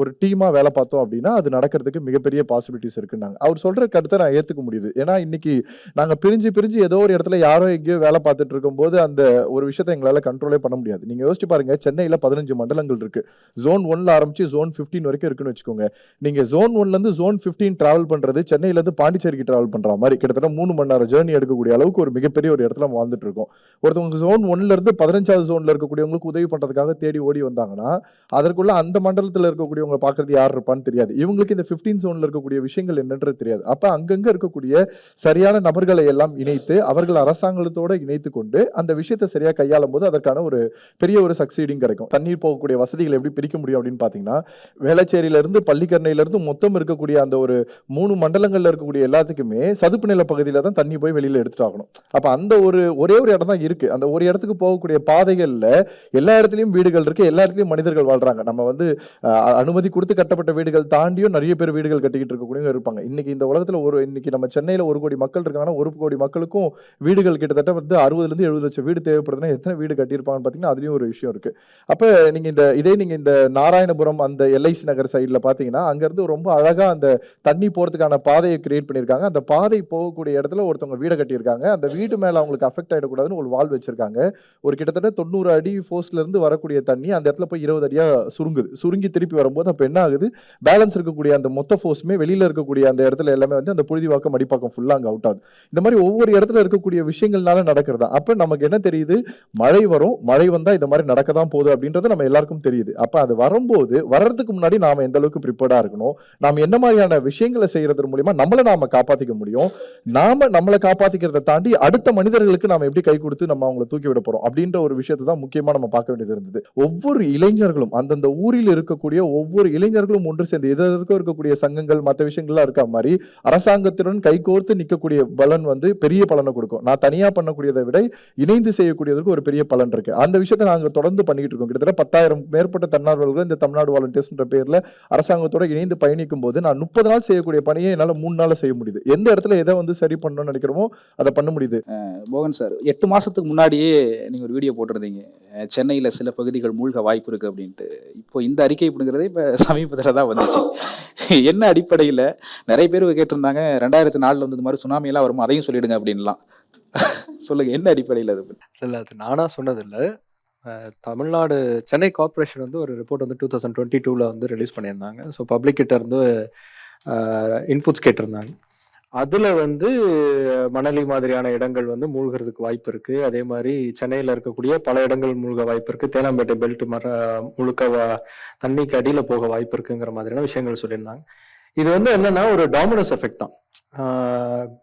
ஒரு டீமாக வேலை பார்த்தோம் அப்படின்னா அது நடக்கிறதுக்கு மிகப்பெரிய பாசிபிலிட்டிஸ் இருக்குன்னாங்க. அவர் சொல்கிற கருத்தை நான் ஏற்றுக்க முடியுது. ஏன்னா இன்னைக்கு நாங்கள் பிரிஞ்சு ஏதோ ஒரு இடத்துல யாரோ எங்கேயோ வேலை பார்த்துட்டு இருக்கும்போது அந்த ஒரு விஷயத்தை எங்களால் கண்ட்ரோலே பண்ண முடியாது. நீங்கள் யோசிச்சு பாருங்க, சென்னையில் 15 மண்டலங்கள் இருக்கு. Zone 1ல ஆரம்பிச்சு Zone 15 வரைக்கும் இருக்குன்னு வச்சுக்கோங்க. நீங்கள் Zone 1லேருந்து Zone 15 டிராவல் பண்ணுறது சென்னையிலேருந்து பாண்டிச்சேரிக்கு டிராவல் பண்ணுற மாதிரி கிட்டத்தட்ட 3 மணி நேரம் ஜேர்னி எடுக்கக்கூடிய அளவுக்கு ஒரு மிகப்பெரிய ஒரு இடத்துல நம்ம வாழ்ந்துட்டு இருக்கோம். ஒருத்தவங்க Zone 1லேருந்து 15வது ஜோனில் இருக்கக்கூடியவங்களுக்கு உதவி பண்ணுறதுக்காக தேடி ஓடி வந்தாங்கன்னா அதற்குள்ள அந்த மண்டலத்தில் இருக்கக்கூடியவங்க பார்க்கறது யார் இருப்பான்னு தெரியாது. இவங்களுக்கு இந்த 15 ஜோனில் இருக்கக்கூடிய விஷயங்கள் என்னன்றது தெரியாது. அப்போ அங்கங்கே இருக்கக்கூடிய சரியான நபர்களை எல்லாம் இணைத்து அவர்கள் அரசாங்கத்தோடு இணைத்து கொண்டு அந்த விஷயத்தை சரியாக கையாளும் போது அதற்கான ஒரு பெரிய ஒரு சக்சீடிங் கிடைக்கும். தண்ணீர் போகக்கூடிய வசதிகளை எப்படி பிரிக்க முடியும் அப்படின்னு பார்த்தீங்கன்னா, வேளச்சேரியிலிருந்து பள்ளிக்கரணையிலிருந்து மொத்தம் இருக்கக்கூடிய அந்த ஒரு 3 மண்டலங்களில் இருக்கக்கூடிய எல்லாத்துக்குமே சதுப்பு நில பகுதியில் தான் தண்ணி போய் வெளியில் எடுத்துட்டு ஆகணும். அப்போ அந்த ஒரே ஒரு இடம் தான் இருக்குது. அந்த ஒரு இடத்துக்கு போகக்கூடிய பாதைகளில் எல்லா இடத்துலையும் வீடுகள் இருக்குது, எல்லா இடத்துலையும் மனிதர்கள் வாழ்கிறாங்க. நம்ம வந்து அனுமதி கொடுத்து கட்டப்பட்ட வீடுகள் தாண்டியும் நிறைய பேர் வீடுகள் கட்டிக்கிட்டு இருக்கக்கூடியவங்க இருப்பாங்க. இன்னைக்கு இந்த உலகத்தில் இன்னைக்கு நம்ம சென்னையில் 1 கோடி மக்கள் இருக்காங்கன்னா 1 கோடி மக்களுக்கும் வீடுகள் கிட்டத்தட்ட வந்து 60 70 லட்சம் வீடு தேவைப்படுதுன்னா எத்தனை வீடு கட்டியிருப்பாங்கன்னு பார்த்தீங்கன்னா அதுலேயும் ஒரு விஷயம் இருக்குது. அப்போ நீங்கள் இந்த நாராயணபுரம் அந்த எல்ஐசி நகர் சைடில் பார்த்தீங்கன்னா அங்கேருந்து ரொம்ப அழகாக அந்த தண்ணி போகிறதுக்கான பாதையை கிரியேட் பண்ணியிருக்காங்க. அந்த பாதை போகக்கூடிய இடத்துல ஒருத்தவங்க வீடை கட்டியிருக்காங்க. அந்த வீடு மேலே அவங்களுக்கு அஃபெக்ட் ஆகிடக்கூடாதுன்னு ஒரு வால் வச்சிருக்காங்க. ஒரு கிட்டத்தட்ட 90 அடி ஃபோர்ஸ்லேருந்து வரக்கூடிய தண்ணி அந்த இடத்துல போய் 20 அடியாக சுருங்கி திருப்பி வரும்போது அப்போ என்ன ஆகுது, பேலன்ஸ் இருக்கக்கூடிய அந்த மொத்த ஃபோர்ஸுமே வெளியில் இருக்கக்கூடிய அந்த இடத்துல எல்லாமே வந்து அந்த புழுதிவாக்கம் மடிப்பாக்கம் ஃபுல்லாக அங்கே அவுட் ஆகுது. இந்த மாதிரி ஒவ்வொரு இடத்துல இருக்கக்கூடிய விஷயங்கள்னால நடக்கிறதா. அப்போ நமக்கு என்ன தெரியுது, மழை வரும், மழை வந்தால் இந்த மாதிரி நடக்க தான் போகுது அப்படின்றது நம்ம எல்லாருக்கும் தெரியுது. அப்போ அது வரும்போது வர்றதுக்கு முன்னாடி நாம் எந்த அளவுக்கு ப்ரிப்பேர்டாக இருக்கணும், நாம் என்ன மாதிரியான விஷயங்களை செய்கிறது மூலிமா நம்மளை காப்பாற்றிக்க முடியும், நம்மளை காப்பாற்றிக்கிறத தாண்டி அடுத்த மனிதர்களுக்கு நாம் எப்படி கை கொடுத்து நம்ம அவங்களை தூக்கி விட போகிறோம் அப்படின்ற ஒரு விஷயத்தை தான் முக்கியமாக நம்ம பார்க்க வேண்டியது இருந்தது. ஒவ்வொரு இளைஞர்களும் அந்தந்த ஊரில் இருக்கக்கூடிய ஒவ்வொரு இளைஞர்களும் ஒன்று சேர்ந்து எதற்கும் இருக்கக்கூடிய சங்கங்கள் மற்ற விஷயங்கள்லாம் இருக்க மாதிரி அரசாங்கத்துடன் கைகோர்த்து நிற்கக்கூடிய பலன் வந்து பெரிய பலனை கொடுக்கும். நான் தனியாக பண்ணக்கூடியதை விட இணைந்து செய்யக்கூடியதற்கு ஒரு பெரிய பலன் இருக்கு. அந்த விஷயத்தை நாங்கள் தொடர்ந்து பண்ணிட்டு இருக்கோம். கிட்டத்தட்ட 10,000 மேற்பட்ட தன்னார்வலர்கள் இந்த தமிழ்நாடு வாலண்டியர்ஸ்ன்ற பேரில் அரசாங்கத்தோட இணைந்து பயணிக்கும் போது நான் 30 நாள் செய்யக்கூடிய பணியை என்னால் 3 நாள் செய்ய முடியுது. எந்த இடத்துல எதை வந்து சரி பண்ணணும்னு நினைக்கிறோமோ அதை பண்ண முடியுது. மோகன் சார், 8 மாதத்துக்கு முன்னாடியே நீங்கள் ஒரு வீடியோ போட்டிருந்தீங்க, சென்னையில் சில பகுதிகள் மூழ்க வாய்ப்பு இருக்குது அப்படின்ட்டு. இப்போ இந்த அறிக்கை அப்படிங்கிறதே இப்போ சமீபத்தில் தான் வந்துச்சு. என்ன அடிப்படையில் நிறைய பேர் கேட்டிருந்தாங்க, 2004 வந்து இந்த மாதிரி சுனாமியெல்லாம் வருமா அதையும் சொல்லிடுங்க அப்படின்லாம். சொல்லுங்க, என்ன அடிப்படையில் அது? இல்லை, அது நானாக சொன்னதில்லை. தமிழ்நாடு சென்னை கார்ப்பரேஷன் வந்து ஒரு ரிப்போர்ட் வந்து 2022 வந்து ரிலீஸ் பண்ணியிருந்தாங்க. ஸோ பப்ளிக் கிட்ட இருந்து இன்புட்ஸ் கேட்டிருந்தாங்க. அதில் வந்து மணலி மாதிரியான இடங்கள் வந்து மூழ்கிறதுக்கு வாய்ப்பு இருக்குது. அதே மாதிரி சென்னையில் இருக்கக்கூடிய பல இடங்கள் மூழ்க வாய்ப்பு இருக்குது. தேனாம்பேட்டை பெல்ட் முழுக்க தண்ணிக்கு அடியில் போக வாய்ப்பு இருக்குங்கிற மாதிரியான விஷயங்கள் சொல்லியிருந்தாங்க. இது வந்து என்னன்னா ஒரு டாமினோஸ் எஃபெக்ட் தான்.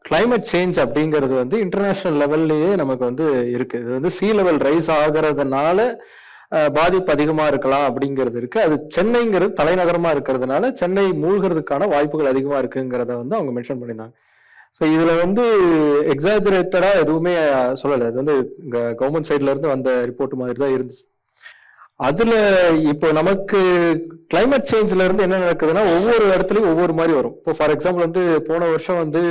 கிளைமேட் சேஞ்ச் அப்படிங்கிறது வந்து இன்டர்நேஷ்னல் லெவல்லையே நமக்கு வந்து இருக்குது. இது வந்து சீ லெவல் ரைஸ் ஆகிறதுனால பாதிப்பு அதிகமா இருக்கலாம் அப்படிங்கிறது இருக்கு. அது சென்னைங்கிறது தலைநகரமா இருக்கிறதுனால சென்னை மூழ்கிறதுக்கான வாய்ப்புகள் அதிகமா இருக்குங்கிறத வந்து அவங்க மென்ஷன் பண்ணியிருந்தாங்க. ஸோ இதுல வந்து எக்ஸாஜரேட்டடா எதுவுமே சொல்லலை. அது வந்து கவர்மெண்ட் சைட்ல இருந்து வந்த ரிப்போர்ட் மாதிரி தான் இருந்துச்சு. அதுல இப்போ நமக்கு கிளைமேட் சேஞ்ச்ல இருந்து என்ன நடக்குதுன்னா ஒவ்வொரு இடத்துலயும் ஒவ்வொரு மாதிரி வரும். இப்போ ஃபார் எக்ஸாம்பிள் வந்து போன வருஷம் வந்து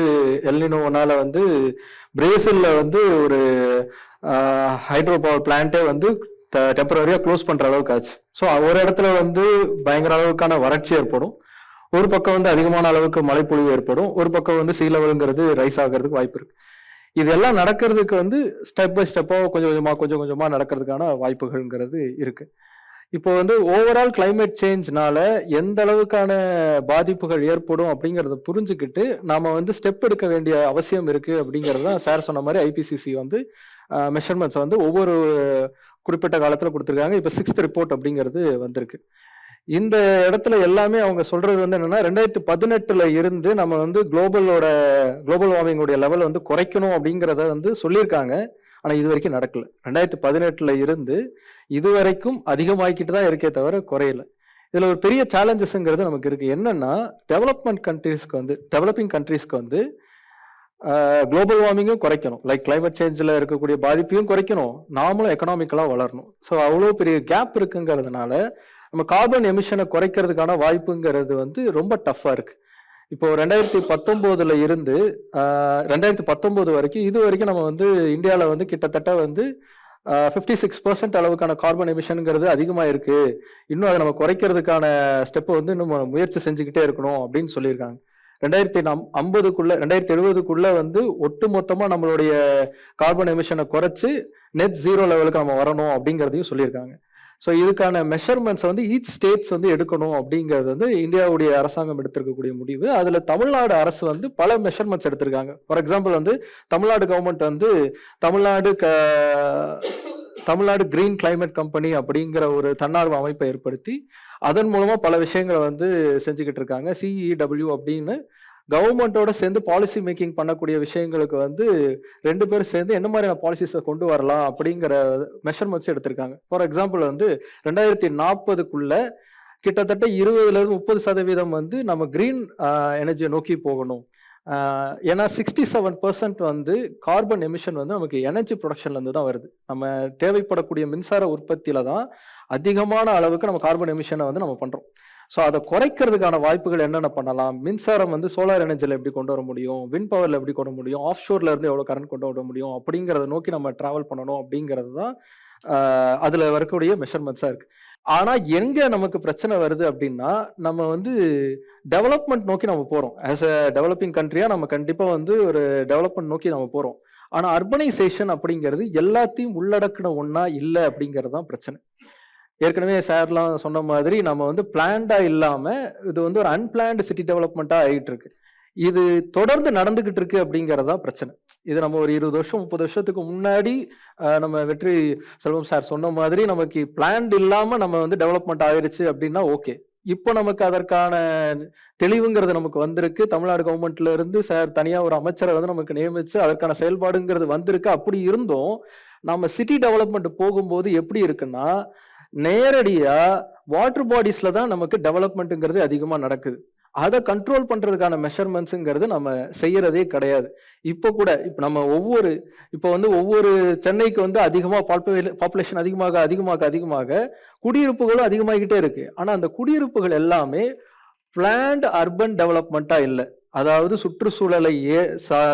எல்னினோனால வந்து பிரேசில்ல வந்து ஒரு ஹைட்ரோ பவர் பிளான்ட்டே வந்து டெம்பரரியா க்ளோஸ் பண்ற அளவுக்கு ஆச்சு. ஸோ ஒரு இடத்துல வந்து பயங்கர அளவுக்கான வறட்சி ஏற்படும், ஒரு பக்கம் வந்து அதிகமான அளவுக்கு மழைப்பொழிவு ஏற்படும், ஒரு பக்கம் வந்து சீ லெவலுங்கிறது ரைஸ் ஆகிறதுக்கு வாய்ப்பு இருக்கு. இதெல்லாம் நடக்கிறதுக்கு வந்து ஸ்டெப் பை ஸ்டெப்பா கொஞ்சம் கொஞ்சமா நடக்கிறதுக்கான வாய்ப்புகள்ங்கிறது இருக்கு. இப்போ வந்து ஓவரால் கிளைமேட் சேஞ்ச்னால எந்த அளவுக்கான பாதிப்புகள் ஏற்படும் அப்படிங்கிறத புரிஞ்சுக்கிட்டு நாம வந்து ஸ்டெப் எடுக்க வேண்டிய அவசியம் இருக்கு அப்படிங்கிறது தான் சார் சொன்ன மாதிரி ஐபிசிசி வந்து மெஷர்மெண்ட்ஸ் வந்து ஒவ்வொரு குறிப்பிட்ட காலத்துல கொடுத்துருக்காங்க. இப்போ 6th ரிப்போர்ட் அப்படிங்கிறது வந்திருக்கு. இந்த இடத்துல எல்லாமே அவங்க சொல்றது வந்து என்னன்னா 2018 இருந்து நம்ம வந்து குளோபல் வார்மிங்கோடைய லெவல் வந்து குறைக்கணும் அப்படிங்கிறத வந்து சொல்லியிருக்காங்க. ஆனா இது வரைக்கும் நடக்கல. 2018 இருந்து இதுவரைக்கும் அதிகமாகிக்கிட்டு தான் இருக்கே தவிர குறையல. இதுல ஒரு பெரிய சேலஞ்சஸ்ங்கிறது நமக்கு இருக்கு. என்னன்னா டெவலப்பிங் கண்ட்ரீஸ்க்கு வந்து குளோபல் வார்மிங்கும் குறைக்கணும், லைக் கிளைமேட் சேஞ்சில் இருக்கக்கூடிய பாதிப்பையும் குறைக்கணும், நாமளும் எக்கனாமிக்கலாக வளரணும். ஸோ அவ்வளோ பெரிய கேப் இருக்குங்கிறதுனால நம்ம கார்பன் எமிஷனை குறைக்கிறதுக்கான வாய்ப்புங்கிறது வந்து ரொம்ப டஃப்பாக இருக்கு. இப்போ 2019 இருந்து 2019 வரைக்கும் இது வரைக்கும் நம்ம வந்து இந்தியாவில் வந்து கிட்டத்தட்ட வந்து 56% அளவுக்கான கார்பன் எமிஷனுங்கிறது அதிகமாக இருக்கு. இன்னும் அதை நம்ம குறைக்கிறதுக்கான ஸ்டெப்பை வந்து இன்னும் முயற்சி செஞ்சுக்கிட்டே இருக்கணும் அப்படின்னு சொல்லியிருக்காங்க. 2070 வந்து ஒட்டு மொத்தமா நம்மளுடைய கார்பன் எமிஷனை குறைச்சு நெட் 0 லெவலுக்கு நம்ம வரணும் அப்படிங்கிறதையும் சொல்லியிருக்காங்க. ஸோ இதுக்கான மெஷர்மெண்ட்ஸ் வந்து ஈச் ஸ்டேட்ஸ் வந்து எடுக்கணும் அப்படிங்கிறது வந்து இந்தியாவுடைய அரசாங்கம் எடுத்திருக்கக்கூடிய முடிவு. அதுல தமிழ்நாடு அரசு வந்து பல மெஷர்மெண்ட்ஸ் எடுத்திருக்காங்க. ஃபார் எக்ஸாம்பிள் வந்து தமிழ்நாடு கவர்மெண்ட் வந்து தமிழ்நாடு கிரீன் கிளைமேட் கம்பெனி அப்படிங்கிற ஒரு தன்னார்வ அமைப்பை ஏற்படுத்தி அதன் மூலமா பல விஷயங்களை வந்து செஞ்சுக்கிட்டு இருக்காங்க. CEW அப்படின்னு கவர்மெண்டோட சேர்ந்து பாலிசி மேக்கிங் பண்ணக்கூடிய விஷயங்களுக்கு வந்து 2 பேரும் சேர்ந்து என்ன மாதிரியான பாலிசிஸை கொண்டு வரலாம் அப்படிங்கிற மெஷர்மெண்ட்ஸ் எடுத்திருக்காங்க. ஃபார் எக்ஸாம்பிள் வந்து 2040 கிட்டத்தட்ட 20-30% வந்து நம்ம கிரீன் எனர்ஜியை நோக்கி போகணும். ஏன்னா 67% வந்து கார்பன் எமிஷன் வந்து நமக்கு எனர்ஜி ப்ரொடக்ஷன்ல இருந்து தான் வருது. நம்ம தேவைப்படக்கூடிய மின்சார உற்பத்தியில தான் அதிகமான அளவுக்கு நம்ம கார்பன் எமிஷனை வந்து நம்ம பண்றோம். ஸோ அதை குறைக்கிறதுக்கான வாய்ப்புகள் என்னென்ன பண்ணலாம், மின்சாரம் வந்து சோலார் எனர்ஜியில் எப்படி கொண்டு வர முடியும், விண்ட் பவரில் எப்படி கொண்டு வர முடியும், ஆஃப் ஷோர்ல இருந்து எவ்வளோ கரண்ட் கொண்டு வர முடியும் அப்படிங்கிறத நோக்கி நம்ம டிராவல் பண்ணணும் அப்படிங்கிறது தான் அதில் வரக்கூடிய மெஷர்மெண்ட்ஸாக இருக்கு. ஆனால் எங்கே நமக்கு பிரச்சனை வருது அப்படின்னா நம்ம வந்து டெவலப்மெண்ட் நோக்கி நம்ம போகிறோம். ஆஸ் அ டெவலப்பிங் கண்ட்ரியாக நம்ம கண்டிப்பாக வந்து ஒரு டெவலப்மெண்ட் நோக்கி நம்ம போகிறோம். ஆனால் அர்பனைசேஷன் அப்படிங்கிறது எல்லாத்தையும் உள்ளடக்கின ஒன்றா இல்லை அப்படிங்கிறது தான் பிரச்சனை. ஏற்கனவே சார்லாம் சொன்ன மாதிரி நம்ம வந்து பிளான்டா இல்லாம இது வந்து ஒரு அன்பிளான்டு சிட்டி டெவலப்மெண்ட்டா ஆகிட்டு இருக்கு. இது தொடர்ந்து நடந்துகிட்டு இருக்கு அப்படிங்கறதா பிரச்சனை. இது நம்ம ஒரு 20 வருஷம் 30 வருஷத்துக்கு முன்னாடி நம்ம வெற்றி செல்வம் சார் சொன்ன மாதிரி நமக்கு பிளான்ட் இல்லாம நம்ம வந்து டெவலப்மெண்ட் ஆயிருச்சு அப்படின்னா ஓகே. இப்போ நமக்கு அதற்கான தெளிவுங்கிறது நமக்கு வந்திருக்கு. தமிழ்நாடு கவர்மெண்ட்ல இருந்து சார் தனியா ஒரு அமைச்சரை வந்து நமக்கு நியமிச்சு அதற்கான செயல்பாடுங்கிறது வந்திருக்கு. அப்படி இருந்தும் நம்ம சிட்டி டெவலப்மெண்ட் போகும்போது எப்படி இருக்குன்னா நேரடியா வாட்டர் பாடிஸ்ல தான் நமக்கு டெவலப்மெண்ட்ங்கிறது அதிகமா நடக்குது. அதை கண்ட்ரோல் பண்றதுக்கான மெஷர்மெண்ட்ஸுங்கிறது நம்ம செய்யறதே கிடையாது. இப்போ கூட நம்ம ஒவ்வொரு சென்னைக்கு வந்து அதிகமா பாப்புலேஷன் அதிகமாக குடியிருப்புகளும் அதிகமாகிட்டே இருக்கு. ஆனா அந்த குடியிருப்புகள் எல்லாமே பிளான்ட் அர்பன் டெவலப்மெண்ட்டா இல்லை. அதாவது சுற்றுச்சூழலை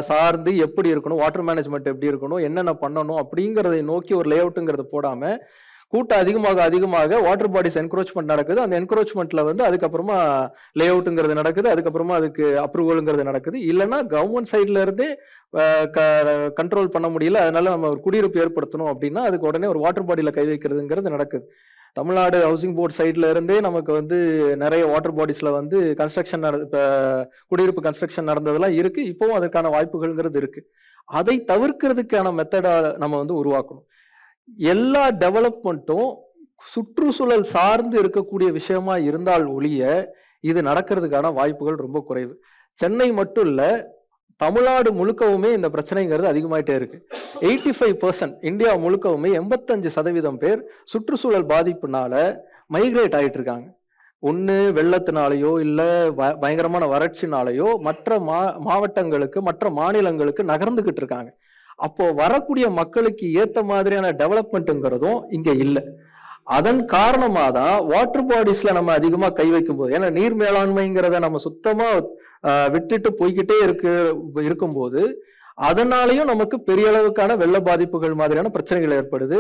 சார்ந்து எப்படி இருக்கணும், வாட்டர் மேனேஜ்மெண்ட் எப்படி இருக்கணும், என்னென்ன பண்ணணும் அப்படிங்கிறதை நோக்கி ஒரு லே அவுட்டுங்கிறத போடாம கூட்டம் அதிகமாக வாட்டர் பாடிஸ் என்க்ரோச்மெண்ட் நடக்குது. அந்த என்க்ரோச்மெண்ட்ல வந்து அதுக்கப்புறமா லே அவுட்டுங்கிறது நடக்குது, அதுக்கப்புறமா அதுக்கு அப்ரூவலுங்கிறது நடக்குது. இல்லைன்னா கவர்மெண்ட் சைட்ல இருந்தே கண்ட்ரோல் பண்ண முடியல, அதனால நம்ம ஒரு குடியிருப்பு ஏற்படுத்தணும் அப்படின்னா அதுக்கு உடனே ஒரு வாட்டர் பாடியில கை வைக்கிறதுங்கிறது நடக்குது. தமிழ்நாடு ஹவுசிங் போர்டு சைட்ல இருந்தே நமக்கு வந்து நிறைய வாட்டர் பாடிஸ்ல வந்து குடியிருப்பு கன்ஸ்ட்ரக்ஷன் நடந்ததெல்லாம் இருக்கு. இப்பவும் அதற்கான வாய்ப்புகள்ங்கிறது இருக்கு. அதை தவிர்க்கிறதுக்கான மெத்தடா நம்ம வந்து உருவாக்கணும். எல்லா டெவலப்மெண்ட்டும் சுற்றுச்சூழல் சார்ந்து இருக்கக்கூடிய விஷயமா இருந்தால் ஒழிய இது நடக்கிறதுக்கான வாய்ப்புகள் ரொம்ப குறைவு. சென்னை மட்டும் இல்ல, தமிழ்நாடு முழுக்கவுமே இந்த பிரச்சனைங்கிறது அதிகமாயிட்டே இருக்கு. 85% இந்தியா முழுக்கவுமே 85% பேர் சுற்றுச்சூழல் பாதிப்புனால மைக்ரேட் ஆயிட்டு இருக்காங்க. ஒன்று வெள்ளத்தினாலேயோ இல்லை பயங்கரமான வறட்சினாலேயோ மற்ற மாவட்டங்களுக்கு மற்ற மாநிலங்களுக்கு நகர்ந்துகிட்டு இருக்காங்க. அப்போ வரக்கூடிய மக்களுக்கு ஏற்ற மாதிரியான டெவலப்மெண்ட்டுங்கிறதும் இங்க இல்லை. அதன் காரணமாக தான் வாட்டர் பாடிஸ்ல நம்ம அதிகமா கை வைக்கும் போது, ஏன்னா நீர் மேலாண்மைங்கிறத நம்ம சுத்தமா விட்டுட்டு போய்கிட்டே இருக்கும்போது அதனாலையும் நமக்கு பெரிய அளவுக்கான வெள்ள பாதிப்புகள் மாதிரியான பிரச்சனைகள் ஏற்படுது.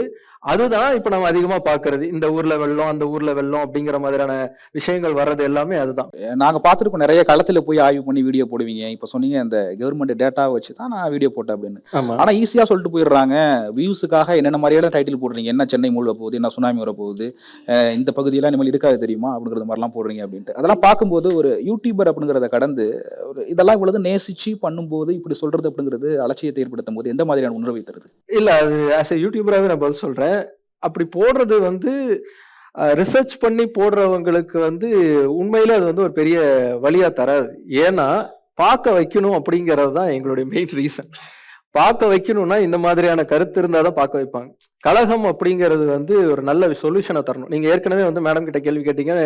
அதுதான் இப்ப நம்ம அதிகமா பாக்குறது, இந்த ஊர்ல வெள்ளம் அந்த ஊர்ல வெள்ளம் அப்படிங்கிற மாதிரியான விஷயங்கள் வர்றது எல்லாமே அதுதான். நாங்கள் பார்த்துருக்கோம், நிறைய களத்தில் போய் ஆய்வு பண்ணி வீடியோ போடுவீங்க. இப்போ சொன்னீங்க இந்த கவர்மெண்ட் டேட்டாவை வச்சு தான் நான் வீடியோ போட்டேன் அப்படின்னு. ஆனால் ஈஸியாக சொல்லிட்டு போயிடுறாங்க, வியூஸுக்காக என்னென்ன மாதிரியான டைட்டில் போடுறீங்க, என்ன சென்னை மூழ்க போகுது, என்ன சுனாமி வர போகுது, இந்த பகுதியெல்லாம் இனிமேல் இருக்காது தெரியுமா அப்படிங்கிற மாதிரிலாம் போடுறீங்க அப்படின்ட்டு. அதெல்லாம் பார்க்கும்போது ஒரு யூடியூபர் அப்படிங்கிறத கடந்து ஒரு இதெல்லாம் இவ்வளவு நேசிச்சு பண்ணும்போது இப்படி சொல்றது அப்படிங்கிறது அலட்சியத்தை ஏற்படுத்தும் போது எந்த மாதிரியான உணர்வை தருது? இல்ல, அது ஆஸ் எ யூடியூபராகவே நான் பதில் சொல்றேன். அப்படி போடுறது வந்து ரிசர்ச் பண்ணி போடுறவங்களுக்கு வந்து உண்மையில அது வந்து ஒரு பெரிய வழியா தராது. ஏன்னா பார்க்க வைக்கணும் அப்படிங்கிறது தான் எங்களுடைய மெயின் ரீசன். பார்க்க வைக்கணும்னா இந்த மாதிரியான கருத்து இருந்தால் தான் பார்க்க வைப்பாங்க. கலகம் அப்படிங்கிறது வந்து ஒரு நல்ல சொல்யூஷனை தரணும். நீங்கள் ஏற்கனவே வந்து மேடம் கிட்ட கேள்வி கேட்டீங்க,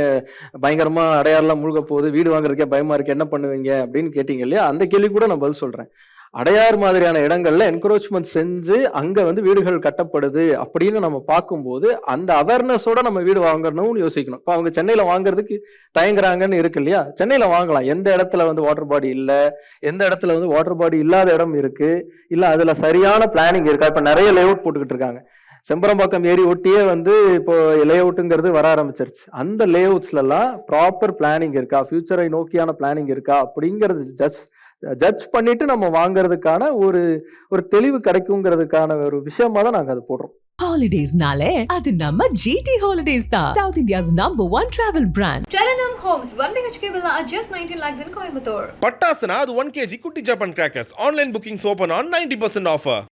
பயங்கரமாக அடையாறுலாம் மூழ்க போகுது, வீடு வாங்குறதுக்கே பயமா இருக்கு, என்ன பண்ணுவீங்க அப்படின்னு கேட்டீங்க இல்லையா? அந்த கேள்வி கூட நான் பதில் சொல்கிறேன். அடையாறு மாதிரியான இடங்கள்ல என்கரேஜ்மெண்ட் செஞ்சு அங்க வந்து வீடுகள் கட்டப்படுது அப்படின்னு நம்ம பார்க்கும்போது அந்த அவேர்னஸோட நம்ம வீடு வாங்கணும்னு யோசிக்கணும். இப்போ அவங்க சென்னையில வாங்குறதுக்கு தயங்குறாங்கன்னு இருக்கு இல்லையா? சென்னையில வாங்கலாம். எந்த இடத்துல வந்து வாட்டர் பாடி இல்லை, எந்த இடத்துல வந்து வாட்டர் பாடி இல்லாத இடம் இருக்கு, இல்லை அதுல சரியான பிளானிங் இருக்கா? இப்போ நிறைய லேஅவுட் போட்டுக்கிட்டு இருக்காங்க. செம்பரம்பாக்கம் ஏரி ஒட்டியே வந்து இப்போ லேஅவுட்டுங்கிறது வர ஆரம்பிச்சிருச்சு. அந்த லேஅவுட்ஸ்லாம் ப்ராப்பர் பிளானிங் இருக்கா, ஃபியூச்சரை நோக்கியான பிளானிங் இருக்கா அப்படிங்கிறது ஜட்ஜ் பண்ணிட்டு நம்ம வாங்குறதுக்கான ஒரு தெளிவு கிடைக்குங்கிறதுக்கான ஒரு விஷயமா தான் நாங்க அதை போடுறோம். Holidays-nale அது நம்ம GT Holidays தான், South India's #1 travel brand. Telenum Homes 1 BHK villa at just 19 lakhs in Coimbatore. பட்டாசுனா அது 1 kg குட்டி Japan crackers. Online bookings open on 90% offer.